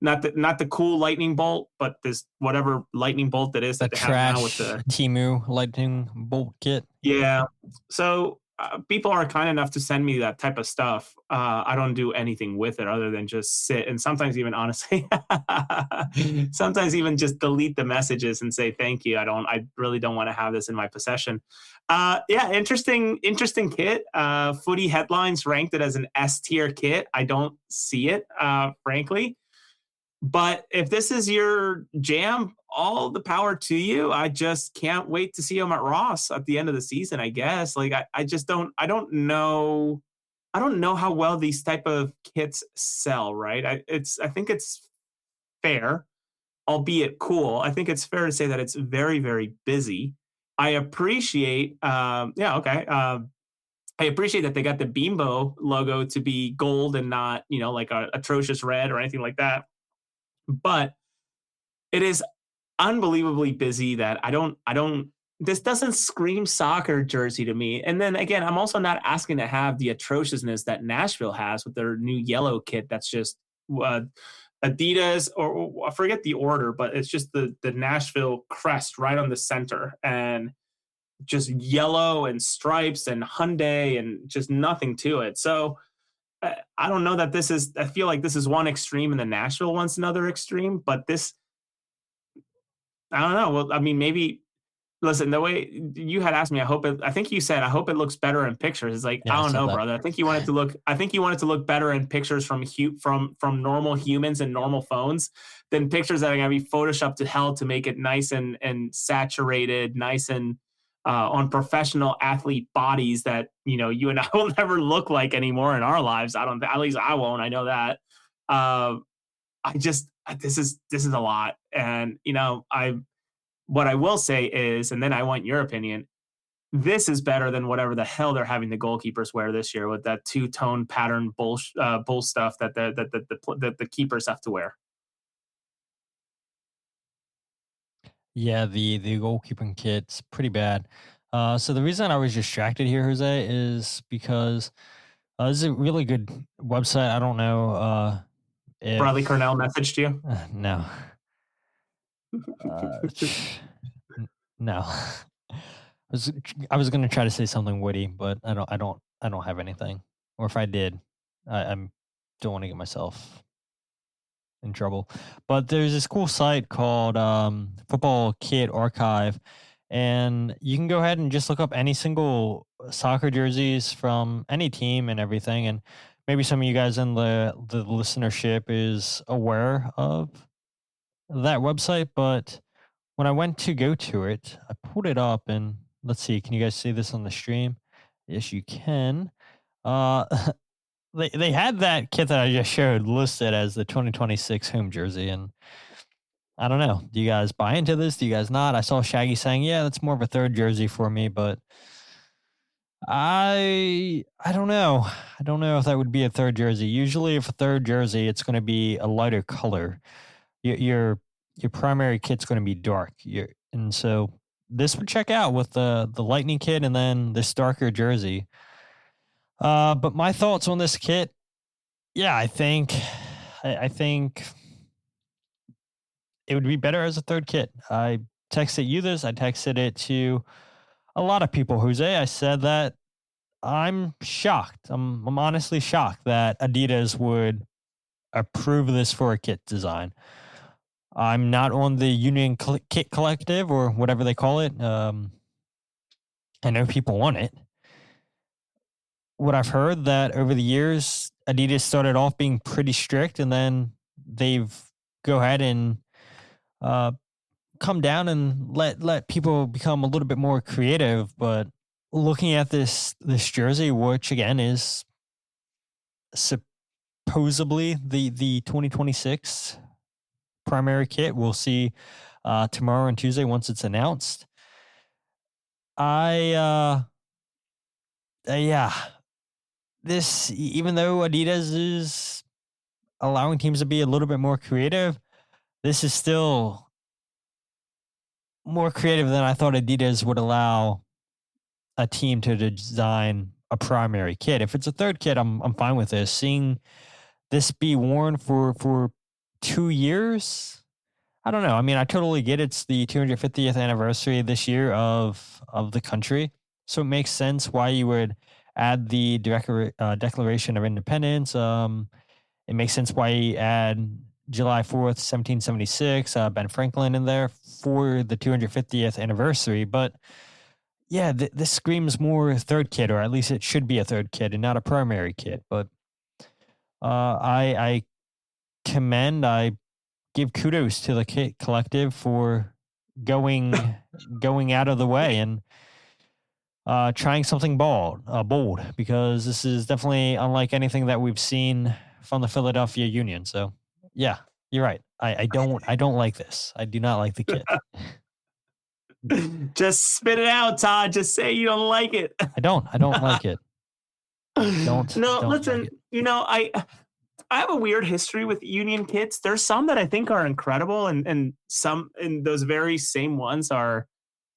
Not the cool lightning bolt, but this whatever lightning bolt that is The that they have now with trash the Temu lightning bolt kit. yeah. So people are kind enough to send me that type of stuff. I don't do anything with it other than just sit and sometimes even honestly, sometimes even just delete the messages and say thank you. I really don't want to have this in my possession. Yeah, interesting kit. Footy Headlines ranked it as an S tier kit. I don't see it, frankly. But if this is your jam, all the power to you. I just can't wait to see him at Ross at the end of the season, I guess. Like I just don't know how well these type of kits sell, right? I think it's fair, albeit cool. I think it's fair to say that it's very, very busy. I appreciate I appreciate that they got the Bimbo logo to be gold and not, like a atrocious red or anything like that. But it is unbelievably busy that this doesn't scream soccer jersey to me. And then again, I'm also not asking to have the atrociousness that Nashville has with their new yellow kit. That's just Adidas or I forget the order, but it's just the Nashville crest right on the center and just yellow and stripes and Hyundai and just nothing to it. So I don't know that I feel like this is one extreme and the Nashville one's another extreme, but this, I don't know. Well, I mean, maybe, listen, the way you had asked me, I think you said, I hope it looks better in pictures. It's like, yeah, I don't know, brother. I think you want it to look better in pictures from normal humans and normal phones than pictures that are going to be photoshopped to hell to make it nice and saturated, nice and, on professional athlete bodies that, you and I will never look like anymore in our lives. At least I won't. I know that. This is a lot. And, what I will say is, and then I want your opinion, this is better than whatever the hell they're having the goalkeepers wear this year with that two-tone pattern bull stuff that the keepers have to wear. Yeah, the goalkeeping kit's pretty bad. So the reason I was distracted here, Jose, is because this is a really good website. I don't know if Bradley Cornell messaged you. No. No. I was gonna try to say something witty, but I don't have anything. Or if I did, I don't want to get myself in trouble. But there's this cool site called Football Kit Archive, and you can go ahead and just look up any single soccer jerseys from any team and everything. And maybe some of you guys in the listenership is aware of that website, but when I went to go to it, I pulled it up and let's see, can you guys see this on the stream? Yes, you can. They had that kit that I just showed listed as the 2026 home jersey, and I don't know. Do you guys buy into this? Do you guys not? I saw Shaggy saying, yeah, that's more of a third jersey for me, but I don't know. I don't know if that would be a third jersey. Usually if a third jersey, it's going to be a lighter color. Your primary kit's going to be dark. And so this would check out with the lightning kit and then this darker jersey. But my thoughts on this kit, yeah, I think it would be better as a third kit. I texted you this. I texted it to a lot of people, Jose. I said that I'm shocked. I'm honestly shocked that Adidas would approve this for a kit design. I'm not on the Union Kit Collective or whatever they call it. I know people want it. What I've heard that over the years, Adidas started off being pretty strict, and then they've go ahead and come down and let people become a little bit more creative. But looking at this jersey, which again is supposedly the 2026 primary kit, we'll see tomorrow and Tuesday once it's announced. Yeah, this, even though Adidas is allowing teams to be a little bit more creative, this is still more creative than I thought Adidas would allow a team to design a primary kit. If it's a third kit, I'm fine with this. Seeing this be worn for 2 years, I don't know. I mean, I totally get it's the 250th anniversary this year of the country, so it makes sense why you would add the Declaration of Independence. It makes sense why you add July 4th, 1776, Ben Franklin in there for the 250th anniversary. But yeah, this screams more third kit, or at least it should be a third kit and not a primary kit. But I give kudos to the kit collective for going out of the way and trying something bold, because this is definitely unlike anything that we've seen from the Philadelphia Union. So yeah, you're right. I don't like this. I do not like the kit. Just spit it out, Todd. Just say you don't like it. I don't like it. Don't listen, like it. You know, I have a weird history with Union kits. There's some that I think are incredible, and some, and those very same ones are,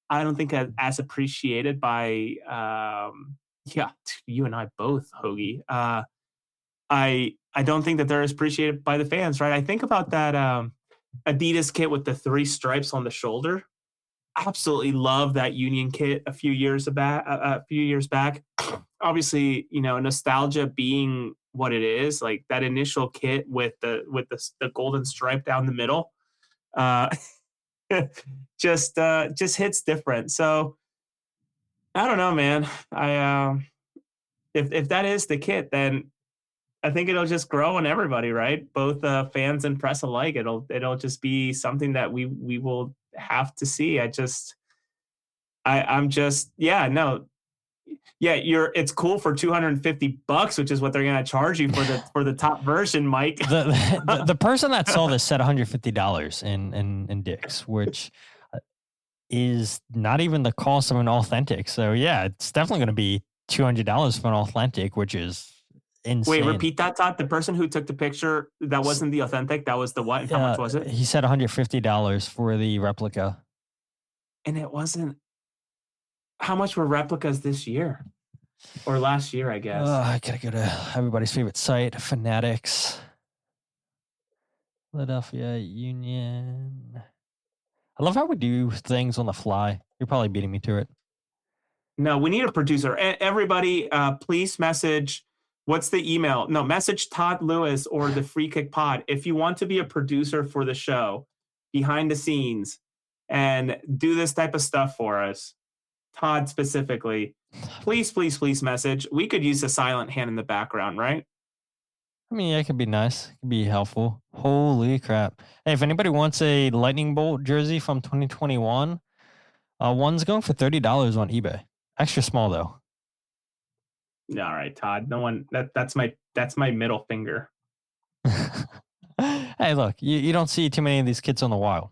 I don't think as appreciated by you and I both, Hoagie. I don't think that they're as appreciated by the fans, right? I think about that Adidas kit with the 3 stripes on the shoulder. Absolutely love that Union kit a few years back. Obviously, you know, nostalgia being what it is, like that initial kit with the golden stripe down the middle, just hits different. So I don't know, man. If that is the kit, then I think it'll just grow on everybody, right? Both fans and press alike. It'll just be something that we will have to see. It's cool for $250, which is what they're gonna charge you for the top version, Mike. The person that saw this said $150 in Dick's, which is not even the cost of an authentic. So yeah, it's definitely going to be $200 for an authentic, which is insane. Wait, repeat that, Todd. The person who took the picture, that wasn't the authentic. That was the what? How much was it? He said $150 for the replica. And it wasn't. How much were replicas this year? Or last year, I guess. I gotta go to everybody's favorite site, Fanatics. Philadelphia Union. I love how we do things on the fly. You're probably beating me to it. No, we need a producer. Everybody, please message. What's the email? No, message Todd Lewis or the Free Kick Pod if you want to be a producer for the show, behind the scenes, and do this type of stuff for us. Todd specifically, please message. We could use a silent hand in the background, right? I mean, yeah, it could be nice. It could be helpful. Holy crap. Hey, if anybody wants a Lightning Bolt jersey from 2021, one's going for $30 on eBay. Extra small, though. All right, Todd. No one. That's my middle finger. Hey, look, you don't see too many of these kids on the wild.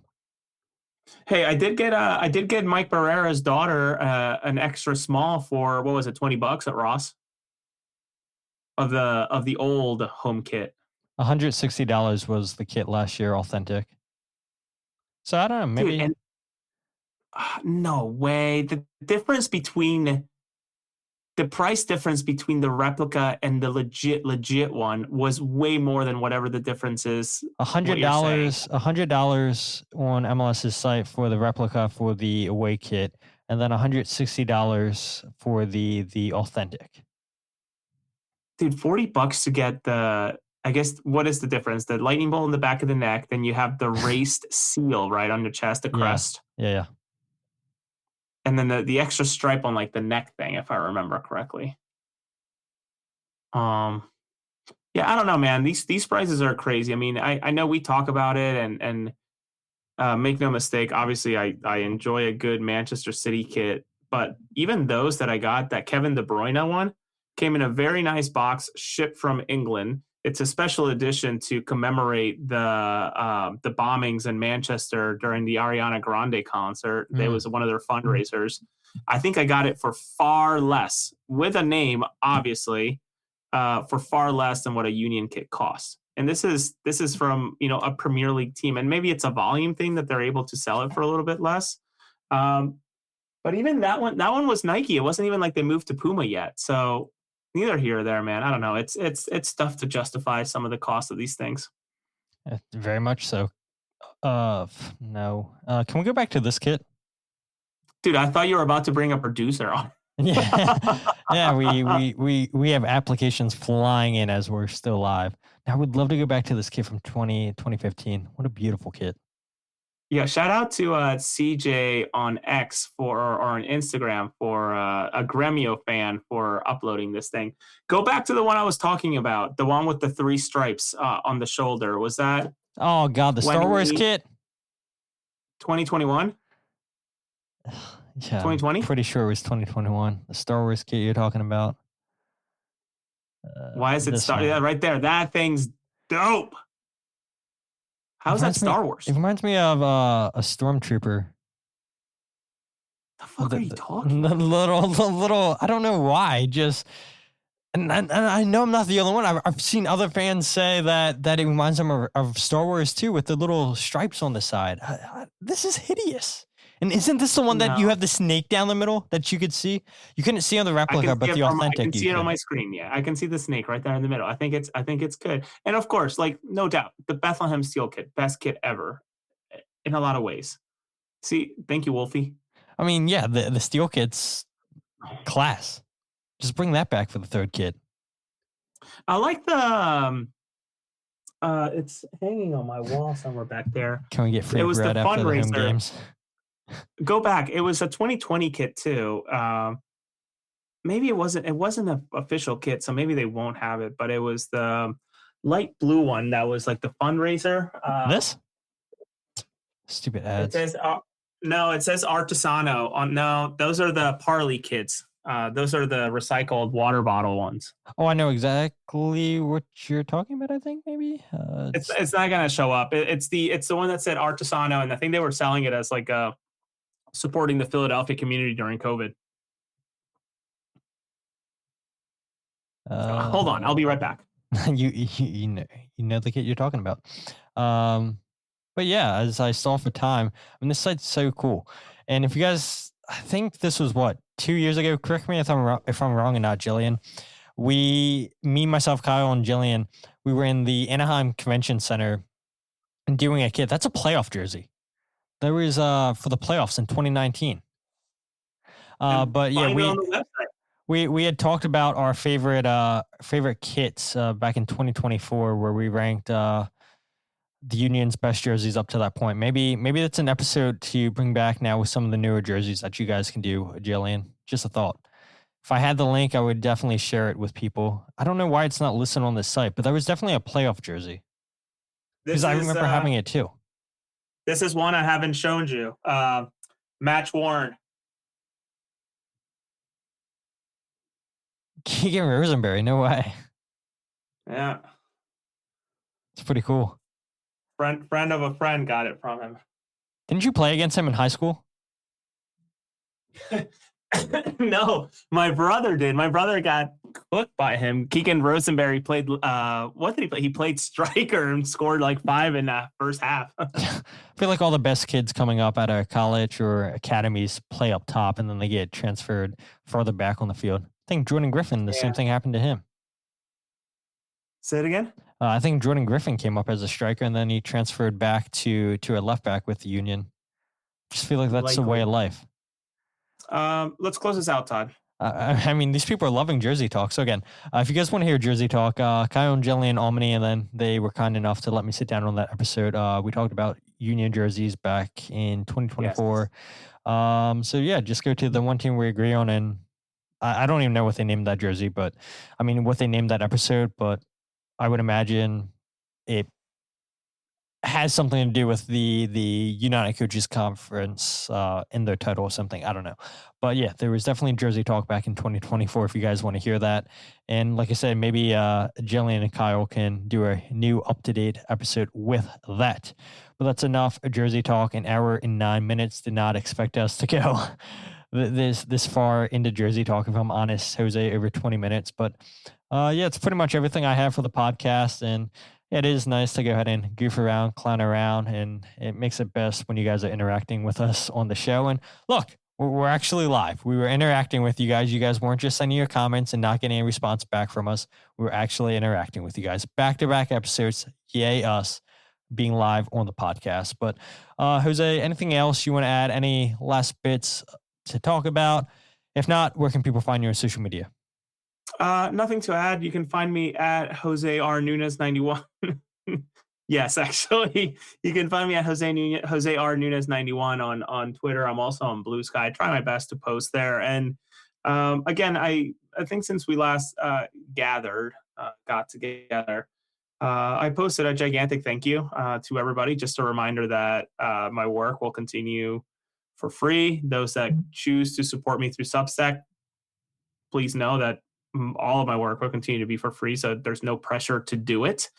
Hey, I did get Mike Barrera's daughter an extra small for, what was it, $20 at Ross of the old home kit. $160 was the kit last year, authentic. So I don't know, maybe. Dude, no way. The price difference between the replica and the legit one was way more than whatever the difference is. $100 on MLS's site for the replica for the away kit, and then $160 for the authentic. Dude, $40 to get the, I guess, what is the difference? The lightning bolt in the back of the neck, then you have the raced seal right on your chest, the crest. Yeah. And then the extra stripe on like the neck thing, if I remember correctly. Yeah, I don't know, man. These prices are crazy. I mean, I know we talk about it, and make no mistake, obviously I enjoy a good Manchester City kit, but even those that I got, that Kevin De Bruyne one, came in a very nice box, shipped from England. It's a special edition to commemorate the bombings in Manchester during the Ariana Grande concert. It was one of their fundraisers. I think I got it for far less, with a name, obviously. for far less than what a Union kit costs. And this is from, a Premier League team, and maybe it's a volume thing that they're able to sell it for a little bit less. But even that one was Nike. It wasn't even like they moved to Puma yet. So neither here or there, man. I don't know. It's tough to justify some of the cost of these things. Very much so. No. Can we go back to this kit? Dude, I thought you were about to bring a producer on. Yeah. We have applications flying in as we're still live. Now, I would love to go back to this kit from 2015. What a beautiful kit. Yeah, shout out to CJ on X or on Instagram for a Gremio fan for uploading this thing. Go back to the one I was talking about, the one with the 3 stripes on the shoulder. Was that? Oh God, the Star Wars kit. 2021. Yeah, 2020. Pretty sure it was 2021. The Star Wars kit you're talking about. Why is it Star? Yeah, right there. That thing's dope. How's that Star Wars? It reminds me of a Stormtrooper. The fuck are you talking about? The little, I don't know why, just, and I know I'm not the only one. I've seen other fans say that it reminds them of Star Wars too, with the little stripes on the side. This is hideous. And isn't this the one that you have the snake down the middle that you could see? You couldn't see on the replica, but the authentic. I can see it on my screen. Yeah, I can see the snake right there in the middle. I think it's good. And of course, like no doubt, the Bethlehem Steel kit, best kit ever, in a lot of ways. See, thank you, Wolfie. I mean, yeah, the Steel kit's class. Just bring that back for the 3rd kit. I like the. It's hanging on my wall somewhere back there. Can we get free bread after the home games? Go back. It was a 2020 kit too. Maybe it wasn't an official kit, so maybe they won't have it, but it was the light blue one that was like the fundraiser. This? Stupid ads. It says no, it says Artisano on. No, those are the Parley kits. Those are the recycled water bottle ones. Oh, I know exactly what you're talking about. I think maybe it's not gonna show up. It's the one that said Artisano, and I think they were selling it as like supporting the Philadelphia community during COVID. Hold on, I'll be right back. you know the kit you're talking about. But yeah, as I stall for time, I mean, this site's so cool. And if you guys, I think this was 2 years ago. Correct me if I'm wrong and not Jillian. Me, myself, Kyle, and Jillian, we were in the Anaheim Convention Center doing a kit. That's a playoff jersey. That was for the playoffs in 2019. But yeah, we had talked about our favorite kits back in 2024, where we ranked the Union's best jerseys up to that point. Maybe that's an episode to bring back now with some of the newer jerseys that you guys can do, Jillian. Just a thought. If I had the link, I would definitely share it with people. I don't know why it's not listed on this site, but there was definitely a playoff jersey. Because I remember having it too. This is one I haven't shown you. Match worn. Keegan Rosenberry, no way. Yeah. It's pretty cool. Friend of a friend got it from him. Didn't you play against him in high school? No, my brother did. My brother got cooked by him. Keegan Rosenberry played, what did he play? He played striker and scored like 5 in the first half. I feel like all the best kids coming up out of college or academies play up top and then they get transferred farther back on the field. I think Jordan Griffin, the same thing happened to him. Say it again? I think Jordan Griffin came up as a striker and then he transferred back to a left back with the Union. Just feel like that's the way of life. Let's close this out, Todd. I mean, these people are loving Jersey Talk. So again, if you guys want to hear Jersey Talk, Kyle and Jillian Almany, and then they were kind enough to let me sit down on that episode. We talked about Union jerseys back in 2024. Yes. So yeah, just go to the one team we agree on, and I don't even know what they named that jersey, but I mean, what they named that episode, but I would imagine it has something to do with the United Coaches Conference in their title or something. I don't know. But yeah, there was definitely Jersey Talk back in 2024 if you guys want to hear that. And like I said, maybe Jillian and Kyle can do a new up-to-date episode with that. But that's enough Jersey Talk. An hour and 9 minutes. Did not expect us to go this far into Jersey Talk, if I'm honest, Jose, over 20 minutes. But Yeah, it's pretty much everything I have for the podcast. And it is nice to go ahead and goof around, clown around, and it makes it best when you guys are interacting with us on the show. And look, we're actually live. We were interacting with you guys. You guys weren't just sending your comments and not getting a response back from us. We were actually interacting with you guys. Back-to-back episodes. Yay, us being live on the podcast. But Jose, anything else you want to add? Any last bits to talk about? If not, where can people find you on social media? Nothing to add. You can find me at Jose R. Nunez 91. Yes, actually, you can find me at Jose R. Nunez 91 on Twitter. I'm also on Blue Sky. I try my best to post there. And again, I think since we last got together, I posted a gigantic thank you to everybody. Just a reminder that my work will continue for free. Those that choose to support me through Substack, please know that all of my work will continue to be for free, so there's no pressure to do it.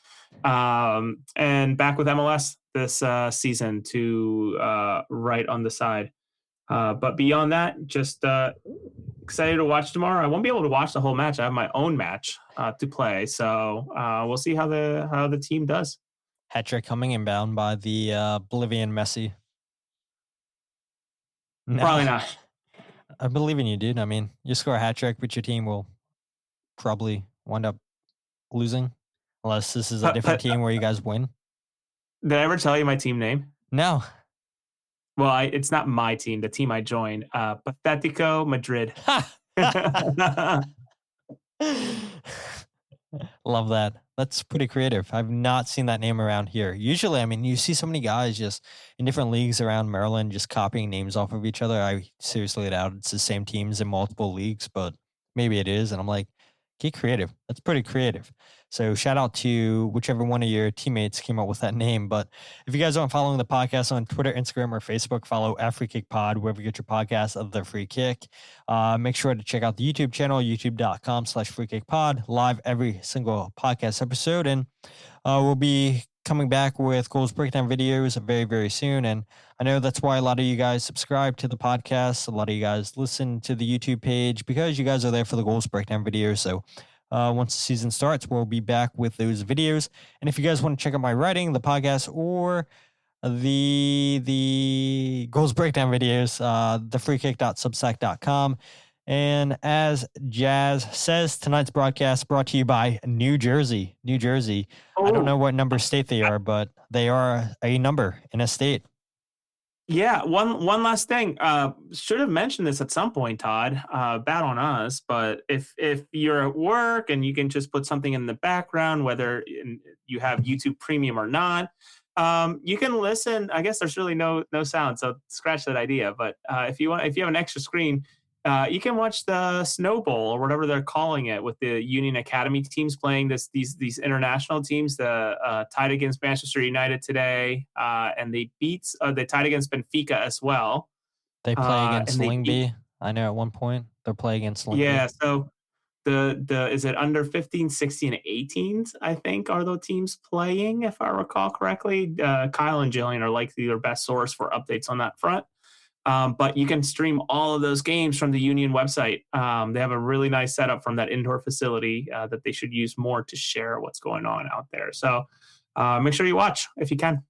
And back with MLS this season to write on the side. But beyond that, just excited to watch tomorrow. I won't be able to watch the whole match. I have my own match to play, so we'll see how the team does. Hat trick coming inbound by the Bolivian Messi. No, Probably not. I believe in you, dude. I mean, you score a hat trick, but your team will probably wind up losing unless this is a different team where you guys win. Did I ever tell you my team name? No. Well, it's not my team, the team I joined. Patético Madrid. Love that. That's pretty creative. I've not seen that name around here. Usually, I mean, you see so many guys just in different leagues around Maryland just copying names off of each other. I seriously doubt it's the same teams in multiple leagues, but maybe it is. And I'm like, get creative. That's pretty creative. So shout out to whichever one of your teammates came up with that name. But if you guys aren't following the podcast on Twitter, Instagram, or Facebook, follow @FreeKickPod, wherever you get your podcast of The Free Kick. Make sure to check out the YouTube channel, youtube.com/FreeKickPod, live every single podcast episode. And we'll be coming back with goals breakdown videos very, very soon. And I know that's why a lot of you guys subscribe to the podcast. A lot of you guys listen to the YouTube page because you guys are there for the goals breakdown videos. So once the season starts, we'll be back with those videos. And if you guys want to check out my writing, the podcast, or the goals breakdown videos, thefreekick.substack.com. And as Jazz says, tonight's broadcast brought to you by New Jersey. New Jersey. I don't know what number state they are, but they are a number in a state. Yeah, one last thing. Should have mentioned this at some point, Todd. Bad on us, but if you're at work and you can just put something in the background, whether you have YouTube Premium or not, you can listen. I guess there's really no sound, so scratch that idea. But if you have an extra screen, you can watch the Snow Bowl or whatever they're calling it with the Union Academy teams playing these international teams. The tied against Manchester United today, and they tied against Benfica as well. They play against Lyngby. I know at one point they're playing against Lyngby. Yeah, so the is it under 15, 16, 18s, I think, are the teams playing, if I recall correctly. Kyle and Jillian are likely their best source for updates on that front. But you can stream all of those games from the Union website. They have a really nice setup from that indoor facility that they should use more to share what's going on out there. So make sure you watch if you can.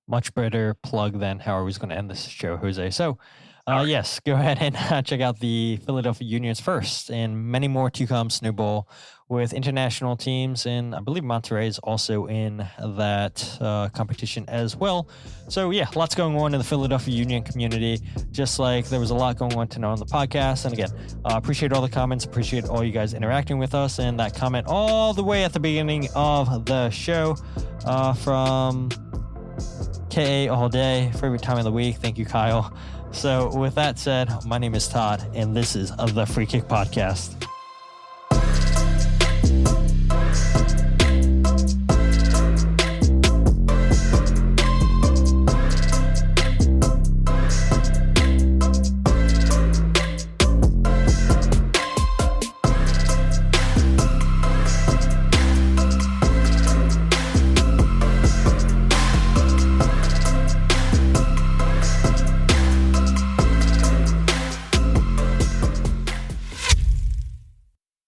Much better plug than how I was going to end this show, Jose. So, yes, go ahead and check out the Philadelphia Union's first and many more to come Snow Bowl with international teams. And I believe Monterrey is also in that competition as well. So, yeah, lots going on in the Philadelphia Union community, just like there was a lot going on tonight on the podcast. And again, appreciate all the comments, appreciate all you guys interacting with us, and that comment all the way at the beginning of the show from KA all day, favorite time of the week. Thank you, Kyle. So with that said, my name is Todd, and this is the Free Kick Podcast.